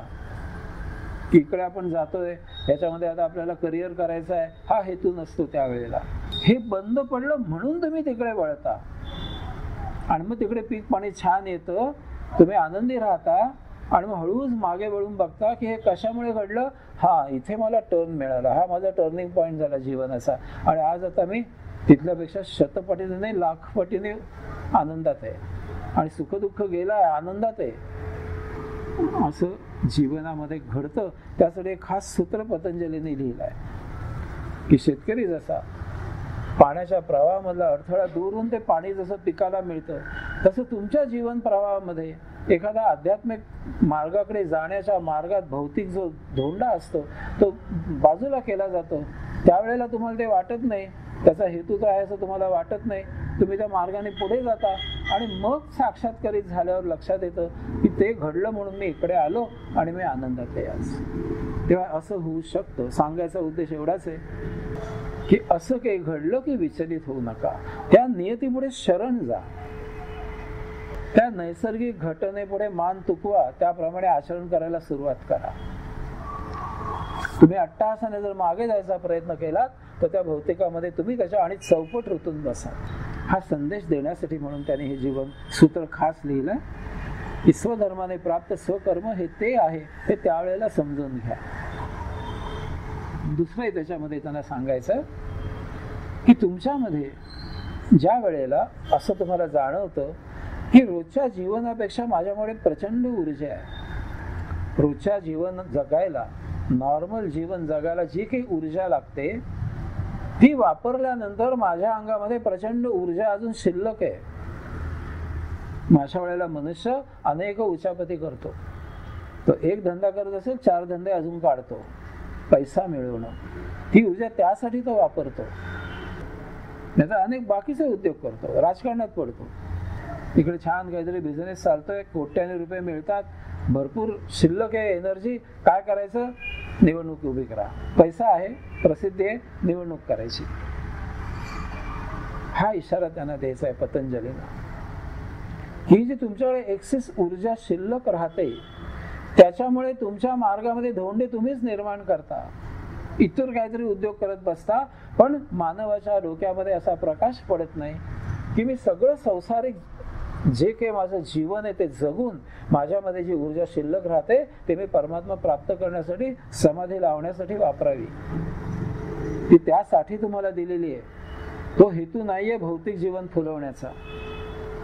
Speaker 1: की इकडे आपण जातोय ह्याच्यामध्ये आता आपल्याला करिअर करायचं आहे, हा हेतू नसतो त्यावेळेला. हे बंद पडलं म्हणून तुम्ही तिकडे वळता आणि मग तिकडे पीक पाणी छान येतं, तुम्ही आनंदी राहता आणि मग हळूच मागे वळून बघता की हे कशामुळे घडलं. हा, इथे मला टर्न मिळाला, हा माझा टर्निंग पॉईंट झाला जीवनाचा आणि आज आता मी तिथल्यापेक्षा शतपटीने नाही लाखपटीने आनंदात आहे आणि सुखदुःख गेला आनंदात आहे. असं जीवनामध्ये घडतं. त्यासाठी एक खास सूत्र पतंजलीने लिहिलं आहे की शेतकरी जसा पाण्याच्या प्रवाहामधला अडथळा दूर होऊन ते पाणी जसं पिकाला मिळतं, तसं तुमच्या जीवन प्रवाहामध्ये एखादा आध्यात्मिक मार्गाकडे जाण्याच्या मार्गात भौतिक जो धोंडा असतो तो बाजूला केला जातो. त्यावेळेला तुम्हाला ते वाटत नाही, त्याचा हेतू काय असं तुम्हाला वाटत नाही. तुम्ही त्या मार्गाने पुढे जाता आणि मग साक्षात्कारित झाल्यावर लक्षात येतं की ते घडलं म्हणून मी इकडे आलो आणि मी आनंदात आहे आज. तेव्हा असं होऊ शकतं. सांगायचा उद्देश एवढाच आहे की असं काही घडलं की विचलित होऊ नका. त्या नियतीपुढे शरण जा. त्या नैसर्गिक घटनेपुढे मान तुकवा. त्याप्रमाणे आचरण करायला सुरुवात करा. तुम्ही अट्टहासाने जर मागे जायचा प्रयत्न केलात तर त्या भौतिकामध्ये तुम्ही त्याच्या आणि चौपट ऋतून बसा. हा संदेश देण्यासाठी म्हणून त्याने हे जीवन सूत्र खास लिहिलंय की स्वधर्माने प्राप्त स्वकर्म हे ते आहे हे त्यावेळेला समजून घ्या. दुसरंही त्याच्यामध्ये त्यांना सांगायचं की तुमच्यामध्ये ज्या वेळेला असं तुम्हाला जाणवतं की रोजच्या जीवनापेक्षा माझ्यामुळे प्रचंड ऊर्जा आहे, रोजच्या जीवन जगायला, नॉर्मल जीवन जगायला जी काही ऊर्जा लागते ती वापरल्यानंतर माझ्या अंगामध्ये प्रचंड ऊर्जा अजून शिल्लक आहे. माझ्या वेळेला मनुष्य अनेक उचापती करतो. तो एक धंदा करत असेल 4 धंदे अजून काढतो पैसा मिळवणं. ती ऊर्जा त्यासाठी तो वापरतो. त्याचा अनेक बाकीचे उद्योग करतो, राजकारणात पडतो. इकडे छान काहीतरी बिझनेस चालतोय, कोट्याने रुपये मिळतात, भरपूर शिल्लक आहे एनर्जी. काय करायचं? निवडणूक उभी करा. पैसा आहे, प्रसिद्धी आहे, निवडणूक करायची. हा इशारा त्यांना द्यायचा आहे पतंजलीला. ही जी तुमच्याकडे एक्सेस ऊर्जा शिल्लक राहते त्याच्यामुळे तुमच्या मार्गामध्ये धोंडे तुम्हीच निर्माण करता. इतर काहीतरी उद्योग करत बसता, पण मानवाच्या डोक्यामध्ये असा प्रकाश पडत नाही की मी सगळं संसारिक जे काही माझं जीवन आहे ते जगून माझ्यामध्ये जी ऊर्जा शिल्लक राहते ते मी परमात्मा प्राप्त करण्यासाठी, समाधी लावण्यासाठी वापरावी. ती त्यासाठी तुम्हाला दिलेली आहे. तो हेतू नाहीये भौतिक जीवन फुलवण्याचा.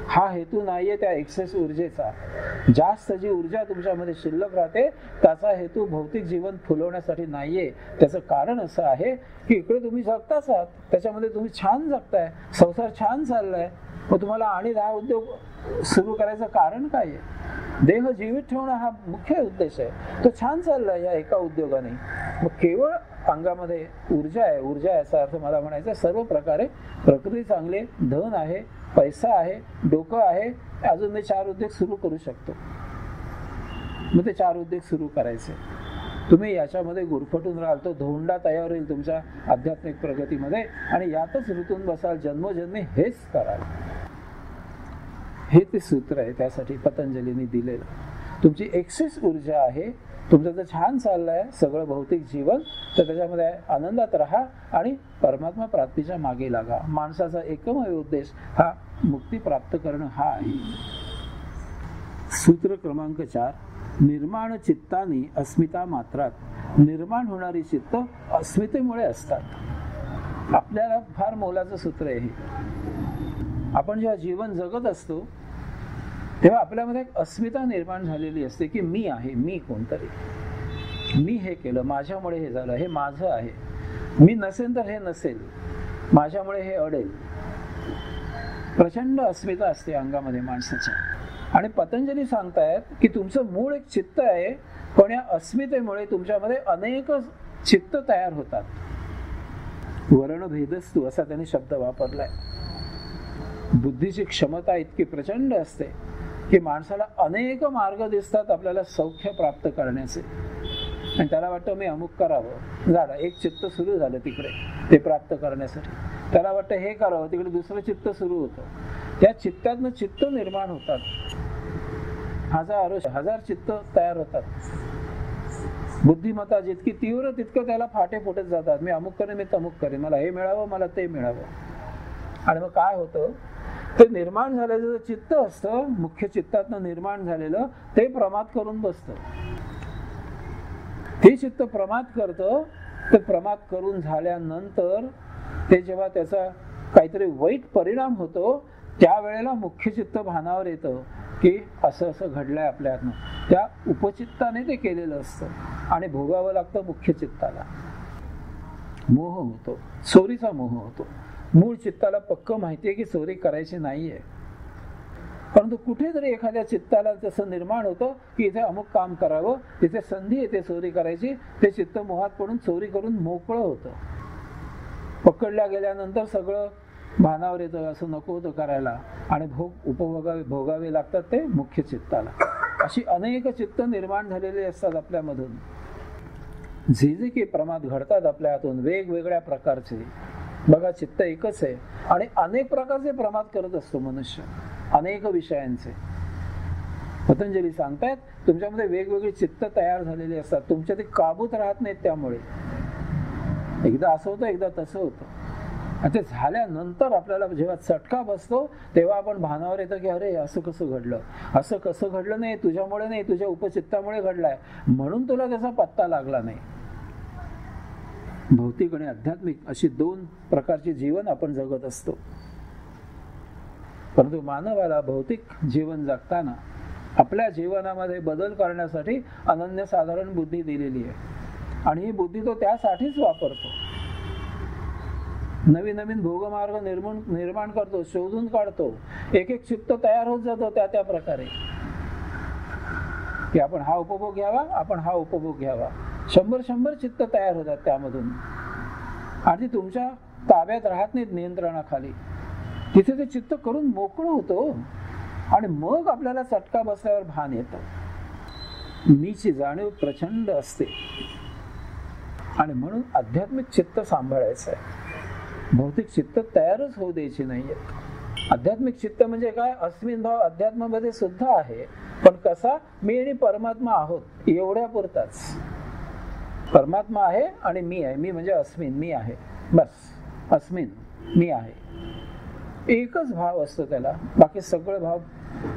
Speaker 1: हा हेतू नाहीये त्या एक्सेस ऊर्जेचा. जास्त जी ऊर्जा तुमच्यामध्ये शिल्लक राहते त्याचा हेतू भौतिक जीवन फुलवण्यासाठी नाहीये. त्याचं कारण असं आहे की इकडे तुम्ही जगताच आहात, त्याच्यामध्ये तुम्ही छान जगताय, संसार छान चाललाय. मग तुम्हाला आणि 10 उद्योग सुरू करायचं कारण काय आहे? देह जीवित ठेवणं हा मुख्य उद्देश आहे. तो छान चाललाय या एका उद्योगाने. मग केवळ अंगामध्ये ऊर्जा आहे. ऊर्जा याचा अर्थ मला म्हणायचं सर्व प्रकारे प्रकृती चांगली, धन आहे, पैसा आहे, डोकं आहे, अजून मी 4 उद्योग सुरू करू शकतो. मग ते 4 उद्योग सुरू करायचे. तुम्ही याच्यामध्ये गुरफटून राहाल, तो धोंडा तयार होईल तुमच्या आध्यात्मिक प्रगतीमध्ये आणि यातच ऋतून बसाल. जन्मोजन्मी हेच कराल. हे ते सूत्र आहे त्यासाठी पतंजलीने दिलेलं. तुमची एक्सेस ऊर्जा आहे, तुमचं जर छान चाललंय सगळं भौतिक जीवन, तर त्याच्यामध्ये आनंदात राहा आणि परमात्मा प्राप्तीच्या मागे लागा. माणसाचा एकमेव उद्देश हा मुक्ती प्राप्त करणं हा आहे. सूत्र क्रमांक 4, निर्माण चित्तानी अस्मिता मात्रात. निर्माण होणारी चित्त अस्मितेमुळे असतात. आपल्याला फार मोलाचं सूत्र आहे हे. आपण जेव्हा जीवन जगत असतो तेव्हा आपल्यामध्ये एक अस्मिता निर्माण झालेली असते की मी आहे, मी कोणतरी, मी हे केलं, माझ्यामुळे हे झालं, हे माझं आहे, मी नसेल तर हे नसेल, माझ्यामुळे हे अडेल. प्रचंड अस्मिता असते अंगामध्ये माणसाच्या. आणि पतंजली सांगतायत की तुमचं मूळ एक चित्त आहे, पण या अस्मितेमुळे तुमच्यामध्ये अनेक चित्त तयार होतात. वर्णभेदस्तु असा त्यांनी शब्द वापरलाय. बुद्धीची क्षमता इतकी प्रचंड असते की माणसाला अनेक मार्ग दिसतात आपल्याला सौख्य प्राप्त करण्याचे. आणि त्याला वाटतं मी अमुक करावं, झालं एक चित्त सुरू झालं तिकडे ते प्राप्त करण्यासाठी. त्याला वाटतं हे करावं, तिकडे दुसरं चित्त सुरू होतं. त्या चित्तातनं चित्त निर्माण होतात. 1000 चित्त तयार होतात. बुद्धिमत्ता जितकी तीव्र तितकं त्याला फाटे फुटत जातात. मी अमुक करेन, मी तमुक करेन, मला हे मिळावं, मला ते मिळावं. आणि मग काय होतं, ते निर्माण झालेलं चित्त असतं, मुख्य चित्तातनं निर्माण झालेलं, ते प्रमाद करून बसतं. ते चित्त प्रमाद करतं. ते प्रमाद करून झाल्यानंतर ते जेव्हा त्याचा काहीतरी वाईट परिणाम होतो त्यावेळेला मुख्य चित्त भानावर येतं की असं असं घडलंय आपल्या हातनं. त्या उपचित्ताने ते केलेलं असतं आणि भोगावं लागतं मुख्य चित्ताला. मोह होतो, चोरीचा मोह होतो. मूळ चित्ताला पक्क माहितीये की चोरी करायची नाहीये, परंतु कुठेतरी एखाद्या चित्ताला तसं निर्माण होतं की इथे अमुक काम करावं, तिथे संधी येते चोरी करायची. ते चित्त मोहात पडून चोरी करून मोकळं होतं. पकडल्या गेल्यानंतर सगळं भानावर येतं, असं नको होतं करायला आणि भोगावे लागतात ते मुख्य चित्ताला. अशी अनेक चित्त निर्माण झालेली असतात आपल्यामधून. जे जे काही प्रमाद घडतात आपल्या हातून वेगवेगळ्या प्रकारचे, बघा, चित्त एकच आहे आणि अनेक प्रकारचे प्रमाद करत असतो मनुष्य, अनेक विषयांचे. पतंजली सांगतायत तुमच्यामध्ये वेगवेगळी चित्त तयार झालेली असतात, तुमच्या ते काबूत राहत नाहीत. त्यामुळे एकदा असं होतं, एकदा तसं होतं. आणि ते झाल्यानंतर आपल्याला जेव्हा चटका बसतो तेव्हा आपण भानावर येतं की अरे असं कसं घडलं, असं कसं घडलं नाही, तुझ्यामुळे नाही, तुझ्या उपचित्तामुळे घडलाय, म्हणून तुला त्याचा पत्ता लागला नाही. भौतिक आणि आध्यात्मिक अशी दोन प्रकारचे जीवन आपण जगत असतो. परंतु मानवाला भौतिक जीवन जगताना आपल्या जीवनामध्ये बदल करण्यासाठी अनन्यसाधारण बुद्धी दिलेली आहे आणि ही बुद्धी तो त्यासाठीच वापरतो. नवीन नवीन भोगमार्ग निर्माण करतो, शोधून काढतो. एक एक चित्त तयार होत जातो त्या प्रकारे की आपण हा उपभोग घ्यावा, आपण हा उपभोग घ्यावा. 100 चित्त तयार होतात त्यामधून आणि तुमच्या ताब्यात राहत नाहीत, नियंत्रणाखाली. तिथे ते चित्त करून मोकळं होतो आणि मग आपल्याला चटका बसल्यावर भान येतं. मीची जाणीव प्रचंड असते आणि म्हणून आध्यात्मिक चित्त सांभाळायचं आहे. भौतिक चित्त तयारच होऊ द्यायची नाहीये. आध्यात्मिक चित्त म्हणजे काय? अस्मिन भाव अध्यात्मामध्ये सुद्धा आहे, पण कसा? मी आणि परमात्मा आहोत एवढ्या पुरताच. परमात्मा आहे आणि मी आहे. मी म्हणजे अस्मिन, मी आहे, बस. अस्मिन, मी आहे, एकच भाव असतो त्याला, बाकी सगळे भाव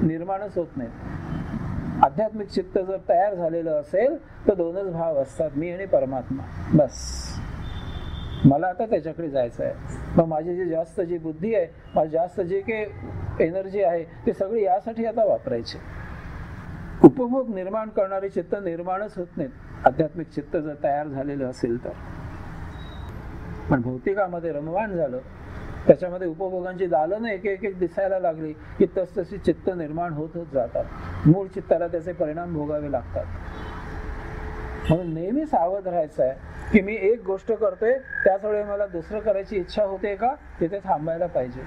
Speaker 1: निर्माणच होत नाहीत. आध्यात्मिक चित्त जर तयार झालेलं असेल तर दोनच भाव असतात, मी आणि परमात्मा, बस. मला आता त्याच्याकडे जायचं आहे. मग माझी जी बुद्धी आहे, माझी जास्त जे काही एनर्जी आहे, ते सगळी यासाठी आता वापरायची. उपभोग निर्माण करणारे चित्त निर्माणच होत नाहीत आध्यात्मिक चित्त जर तयार झालेलं असेल तर. पण भौतिकामध्ये रमवान झालं, त्याच्यामध्ये उपभोगांची दालनं एक एक दिसायला लागली की तसतशी चित्त निर्माण होत जातात. मूळ चित्ताला त्याचे परिणाम भोगावे लागतात. म्हणून नेहमी सावध राहायचं आहे की मी एक गोष्ट करतोय, त्याच वेळी मला दुसरं करायची इच्छा होते का, तिथे थांबायला पाहिजे.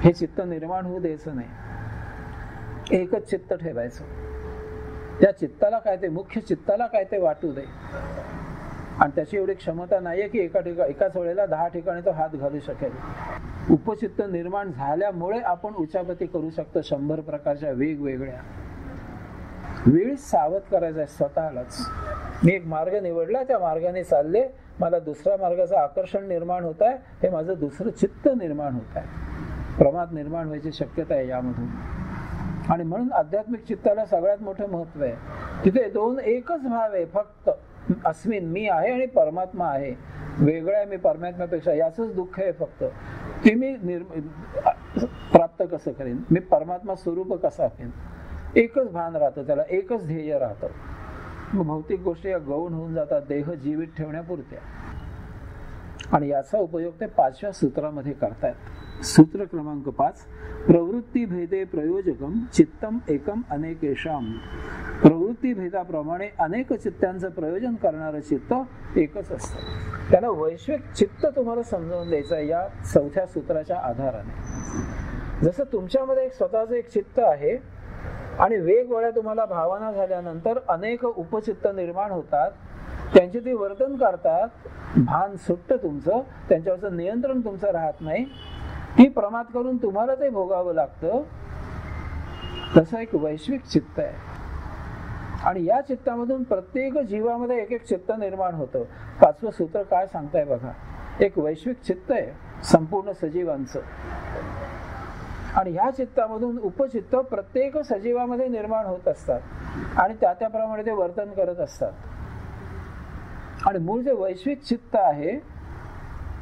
Speaker 1: हे चित्त निर्माण होऊ द्यायचं नाही. एकच चित्त ठेवायचं. त्या चित्ताला काय, ते मुख्य चित्ताला काय ते वाटू दे. आणि त्याची एवढी क्षमता नाहीये की एकाच वेळेला 10 ठिकाणी तो हात घालू शकेल. उपचित्त निर्माण झाल्यामुळे आपण उच्चापती करू शकतो 100 प्रकारच्या वेगवेगळ्या. वेळ सावध करायचा आहे स्वतःलाच. मी एक मार्ग निवडला, त्या मार्गाने चालले, मला दुसऱ्या मार्गाचं आकर्षण निर्माण होत आहे, हे माझं दुसरं चित्त निर्माण होत आहे. प्रमाद निर्माण व्हायची शक्यता आहे यामधून. आणि म्हणून आध्यात्मिक चित्ताला सगळ्यात मोठं महत्व आहे. तिथे एकच भाव आहे फक्त, अस्मिन, मी आहे आणि परमात्मा आहे. वेगळं आहे मी परमात्म्यापेक्षा, याचंच दुःख आहे फक्त. ते मी प्राप्त कसं करेन, मी परमात्मा स्वरूप कसा होईन. एकच भान राहतं त्याला, एकच ध्येय राहतं. मग भौतिक गोष्टी या गौण होऊन जातात, देह जीवित ठेवण्यापुरत्या. आणि याचा उपयोग ते 5व्या सूत्रामध्ये करतायत. सूत्र क्रमांक 5, प्रवृत्ती भेदे प्रयोजकम चित्तम एकम अनेकेशाम. प्रवृत्ती भेदाप्रमाणे अनेक चित्तांचं प्रयोजन करणारं चित्त एकच असतं. त्याला वैश्विक चित्त तुम्हाला समजावून द्यायचं आहे या 4थ्या सूत्राच्या आधाराने. जसं तुमच्यामध्ये एक स्वतःचं एक चित्त आहे आणि वेगवेगळ्या तुम्हाला भावना झाल्यानंतर अनेक उपचित्त निर्माण होतात, त्यांची ती वर्तन करतात, भान सुटतं तुमचं, त्यांच्यावरचं नियंत्रण तुमचं राहत नाही, ती प्रमाद करून तुम्हाला ते भोगावं लागतं. तसं एक वैश्विक चित्त आहे आणि या चित्तामधून प्रत्येक जीवामध्ये एक एक चित्त निर्माण होतं. 5वं सूत्र काय सांगताय बघा. एक वैश्विक चित्त आहे संपूर्ण सजीवांचं आणि ह्या चित्तामधून उपचित्त प्रत्येक सजीवामध्ये निर्माण होत असतात आणि त्याप्रमाणे ते वर्तन करत असतात. आणि मूळ जे वैश्विक चित्त आहे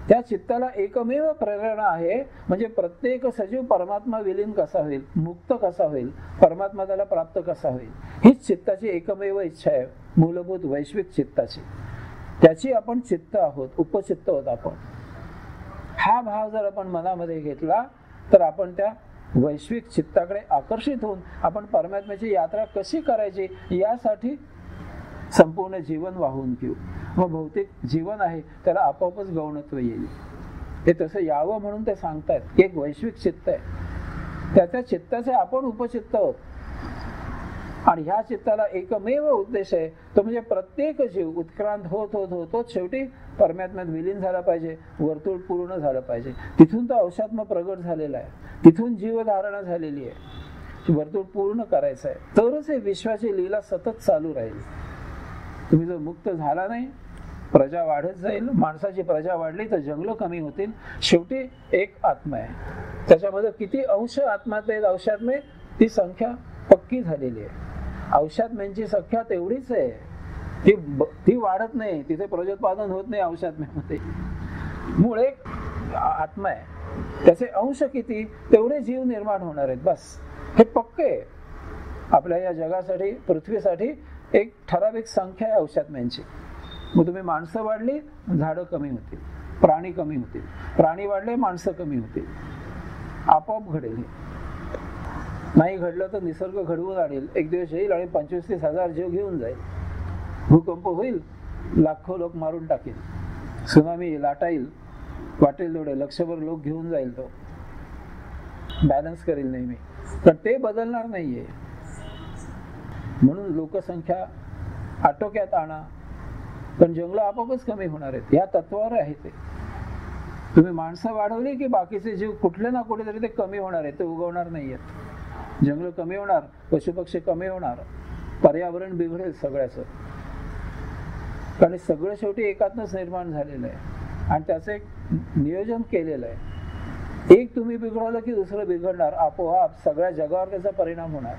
Speaker 1: त्या चित्ताला एकमेव प्रेरणा आहे, म्हणजे प्रत्येक सजीव परमात्मा विलीन कसा होईल, मुक्त कसा होईल, परमात्मा त्याला प्राप्त कसा होईल, हीच चित्ताची एकमेव इच्छा आहे, मूलभूत वैश्विक चित्ताची. त्याची आपण चित्त आहोत, उपचित्त आहोत आपण. हा भाव जर आपण मनामध्ये घेतला तर आपण त्या वैश्विक चित्ताकडे आकर्षित होऊन आपण परमात्म्याची यात्रा कशी करायची यासाठी संपूर्ण जीवन वाहून घेऊ. मग भौतिक जीवन आहे त्याला आपोआपच गौणत्व येईल. हे तसं यावं म्हणून ते सांगतायत. एक वैश्विक चित्त आहे, त्याच्या चित्ताचे आपण उपचित्त आहोत. आणि ह्या चित्ताला एकमेव उद्देश आहे, तो म्हणजे प्रत्येक जीव उत्क्रांत होत होत होत होत शेवटी परमात्म्यात विलीन झाला पाहिजे, वर्तुळ पूर्ण झालं पाहिजे. तिथून तो औषात्म प्रगट झालेला आहे, तिथून जीवधारणा झालेली आहे. वर्तुळ पूर्ण करायचं आहे, तरच हे विश्वाची लीला सतत चालू राहील. तुम्ही जर मुक्त झाला नाही, प्रजा वाढत जाईल. माणसाची प्रजा वाढली तर जंगल कमी होतील. शेवटी एक आत्मा आहे, त्याच्यामध्ये किती अंश आत्मात आहेत औषात्मे, ती संख्या पक्की झालेली आहे. औषात्म्यांची संख्या तेवढीच आहे, ती वाढत नाही. तिथे प्रजोत्पादन होत नाही औषात्म्यामध्ये. मूळ एक आत्मा आहे, त्याचे अंश किती तेवढे जीव निर्माण होणार आहेत. बस हे पक्के आहे. आपल्या या जगासाठी, पृथ्वीसाठी एक ठराविक संख्या आहे औषात्म्यांची. मग तुम्ही माणसं वाढली, झाडं कमी होतील, प्राणी कमी होतील. प्राणी वाढले, माणसं कमी होतील. आपोआप घडेल. नाही घडलं तर निसर्ग घडवून आणेल. एक दिवस येईल आणि 25-30 हजार जीव घेऊन जाईल. भूकंप होईल, लाखो लोक मारून टाकेल. सुनामी लाटा येईल, वाटेल तेवढे लक्षभर लोक घेऊन जाईल. तो बॅलन्स करेल नेहमी, पण ते बदलणार नाहीये. म्हणून लोकसंख्या आटोक्यात आणा, पण जंगल आपोआपच कमी होणार आहेत. या तत्वावर आहे ते. तुम्ही माणसं वाढवली की बाकीचे जीव कुठले ना कुठेतरी ते कमी होणार आहेत, ते उगवणार नाहीयेत. जंगल कमी होणार, पशुपक्षी कमी होणार, पर्यावरण बिघडेल सगळ्याचं. कारण सगळं शेवटी एकातनच निर्माण झालेलं आहे आणि त्याचं एक नियोजन केलेलं आहे. एक तुम्ही बिघडवलं की दुसरं बिघडणार, आपोआप सगळ्या जगावर त्याचा परिणाम होणार.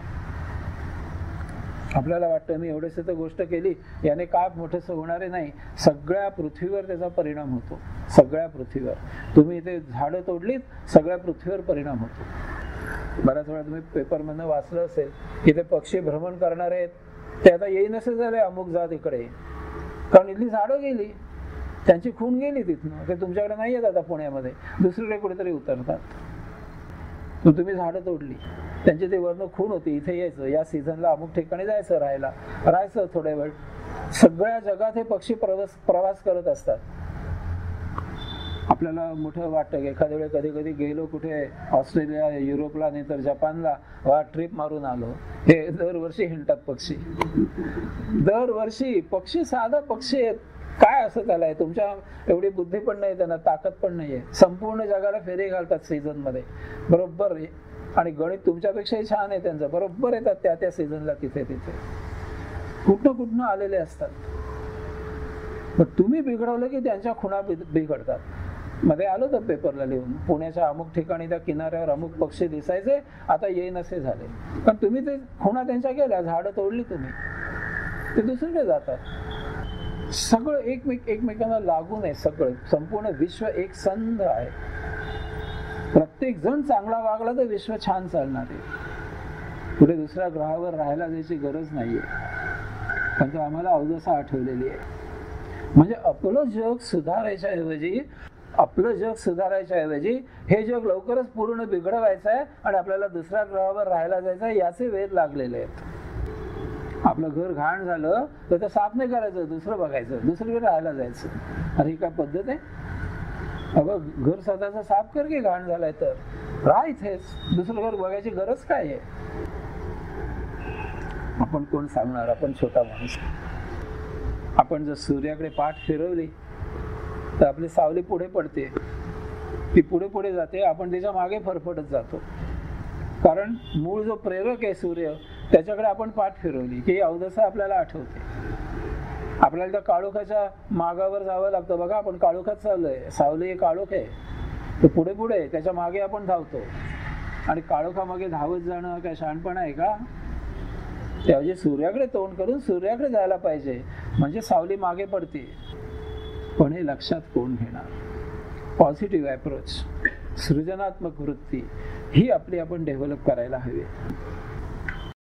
Speaker 1: आपल्याला वाटतं मी एवढेच तर गोष्ट केली, याने काय मोठंसं होणार नाही. सगळ्या पृथ्वीवर त्याचा परिणाम होतो. सगळ्या पृथ्वीवर. तुम्ही इथे झाडं तोडलीत, सगळ्या पृथ्वीवर परिणाम होतो. बऱ्याच वेळा तुम्ही पेपरमधनं वाचलं असेल की ते पक्षी भ्रमण करणार आहेत, ते आता येई नसे झाले अमुक जात इकडे, कारण इथली झाडं गेली, त्यांची खून गेली तिथनं. ते तुमच्याकडे नाही येत आता पुण्यामध्ये, दुसरीकडे कुठेतरी उतरतात. तुम्ही झाडं तोडली, त्यांची ती वर्ण खून होती. इथे यायचं, या सीझनला अमुक ठिकाणी जायचं, राहायचं थोड्या वेळ. सगळ्या जगात हे पक्षी प्रवास करत असतात. आपल्याला मोठं वाटतं की एखाद्या वेळी कधी कधी गेलो कुठे ऑस्ट्रेलिया, युरोपला, नाही तर जपानला, ट्रिप मारून आलो. हे दरवर्षी हिंडतात पक्षी. दरवर्षी पक्षी साधा पक्षी आहेत, काय असं त्याला आहे. तुमच्या एवढी बुद्धी पण नाही, त्यांना ताकद पण नाहीये. संपूर्ण जगाला फेरी घालतात सीझन मध्ये बरोबर. आणि गणित तुमच्यापेक्षाही छान आहे त्यांचं. बरोबर येतात त्या सीझनला तिथे कुठनं आलेले असतात. पण तुम्ही बिघडवलं की त्यांच्या खुणा बिघडतात. मध्ये आलो तर पेपरला लिहून, पुण्याच्या अमुक ठिकाणी त्या किनाऱ्यावर अमुक पक्षी दिसायचे, आता येई नसे झाले. पण तुम्ही ते खुणा त्यांच्या केल्या, झाडं तोडली तुम्ही, ते दुसरीकडे जातात. सगळं एकमेकांना लागून आहे. सगळं संपूर्ण विश्व एक संध आहे. प्रत्येक जण चांगला वागला तर विश्व छान चालणार आहे. पुढे दुसऱ्या ग्रहावर राहायला जायची गरज नाहीये. पण तो आम्हाला अवदसा आठवलेली आहे. म्हणजे आपलं जग सुधारायच्या ऐवजी हे जग लवकरच पूर्ण बिघडवायचं आहे आणि आपल्याला दुसऱ्या ग्रहावर राहायला जायचं आहे, याचे वेध लागलेले आहेत. आपलं घर घाण झालं तर ते साफ नाही करायचं, दुसरं बघायचं, दुसरीकडे राहायला जायचं. अरे ही काय पद्धत आहे? अगं घर स्वतःच साफ कर की घाण झालाय तर राहा इथेच, दुसरं घर बघायची गरज काय आहे? आपण कोण सांगणार? आपण छोटा माणूस. आपण जर सूर्याकडे पाठ फिरवली तर आपली सावली पुढे पडते, ती पुढे जाते, आपण त्याच्या मागे फरफटत जातो. कारण मूळ जो प्रेरक आहे सूर्य, त्याच्याकडे आपण पाठ फिरवली की अवदसा आपल्याला आठवते. आपल्याला त्या काळोखाच्या मागावर जावं लागतं. बघा आपण काळोखात चाललोय, सावली काळोख आहे, तो पुढे त्याच्या मागे आपण धावतो. आणि काळोखामागे धावत जाणं काय शहाणपणा आहे का? त्याऐवजी सूर्याकडे तोंड करून सूर्याकडे जायला पाहिजे, म्हणजे सावली मागे पडते. पण हे लक्षात कोण घेणार? पॉझिटिव्ह अप्रोच, सृजनात्मक वृत्ती ही आपली आपण डेव्हलप करायला हवी.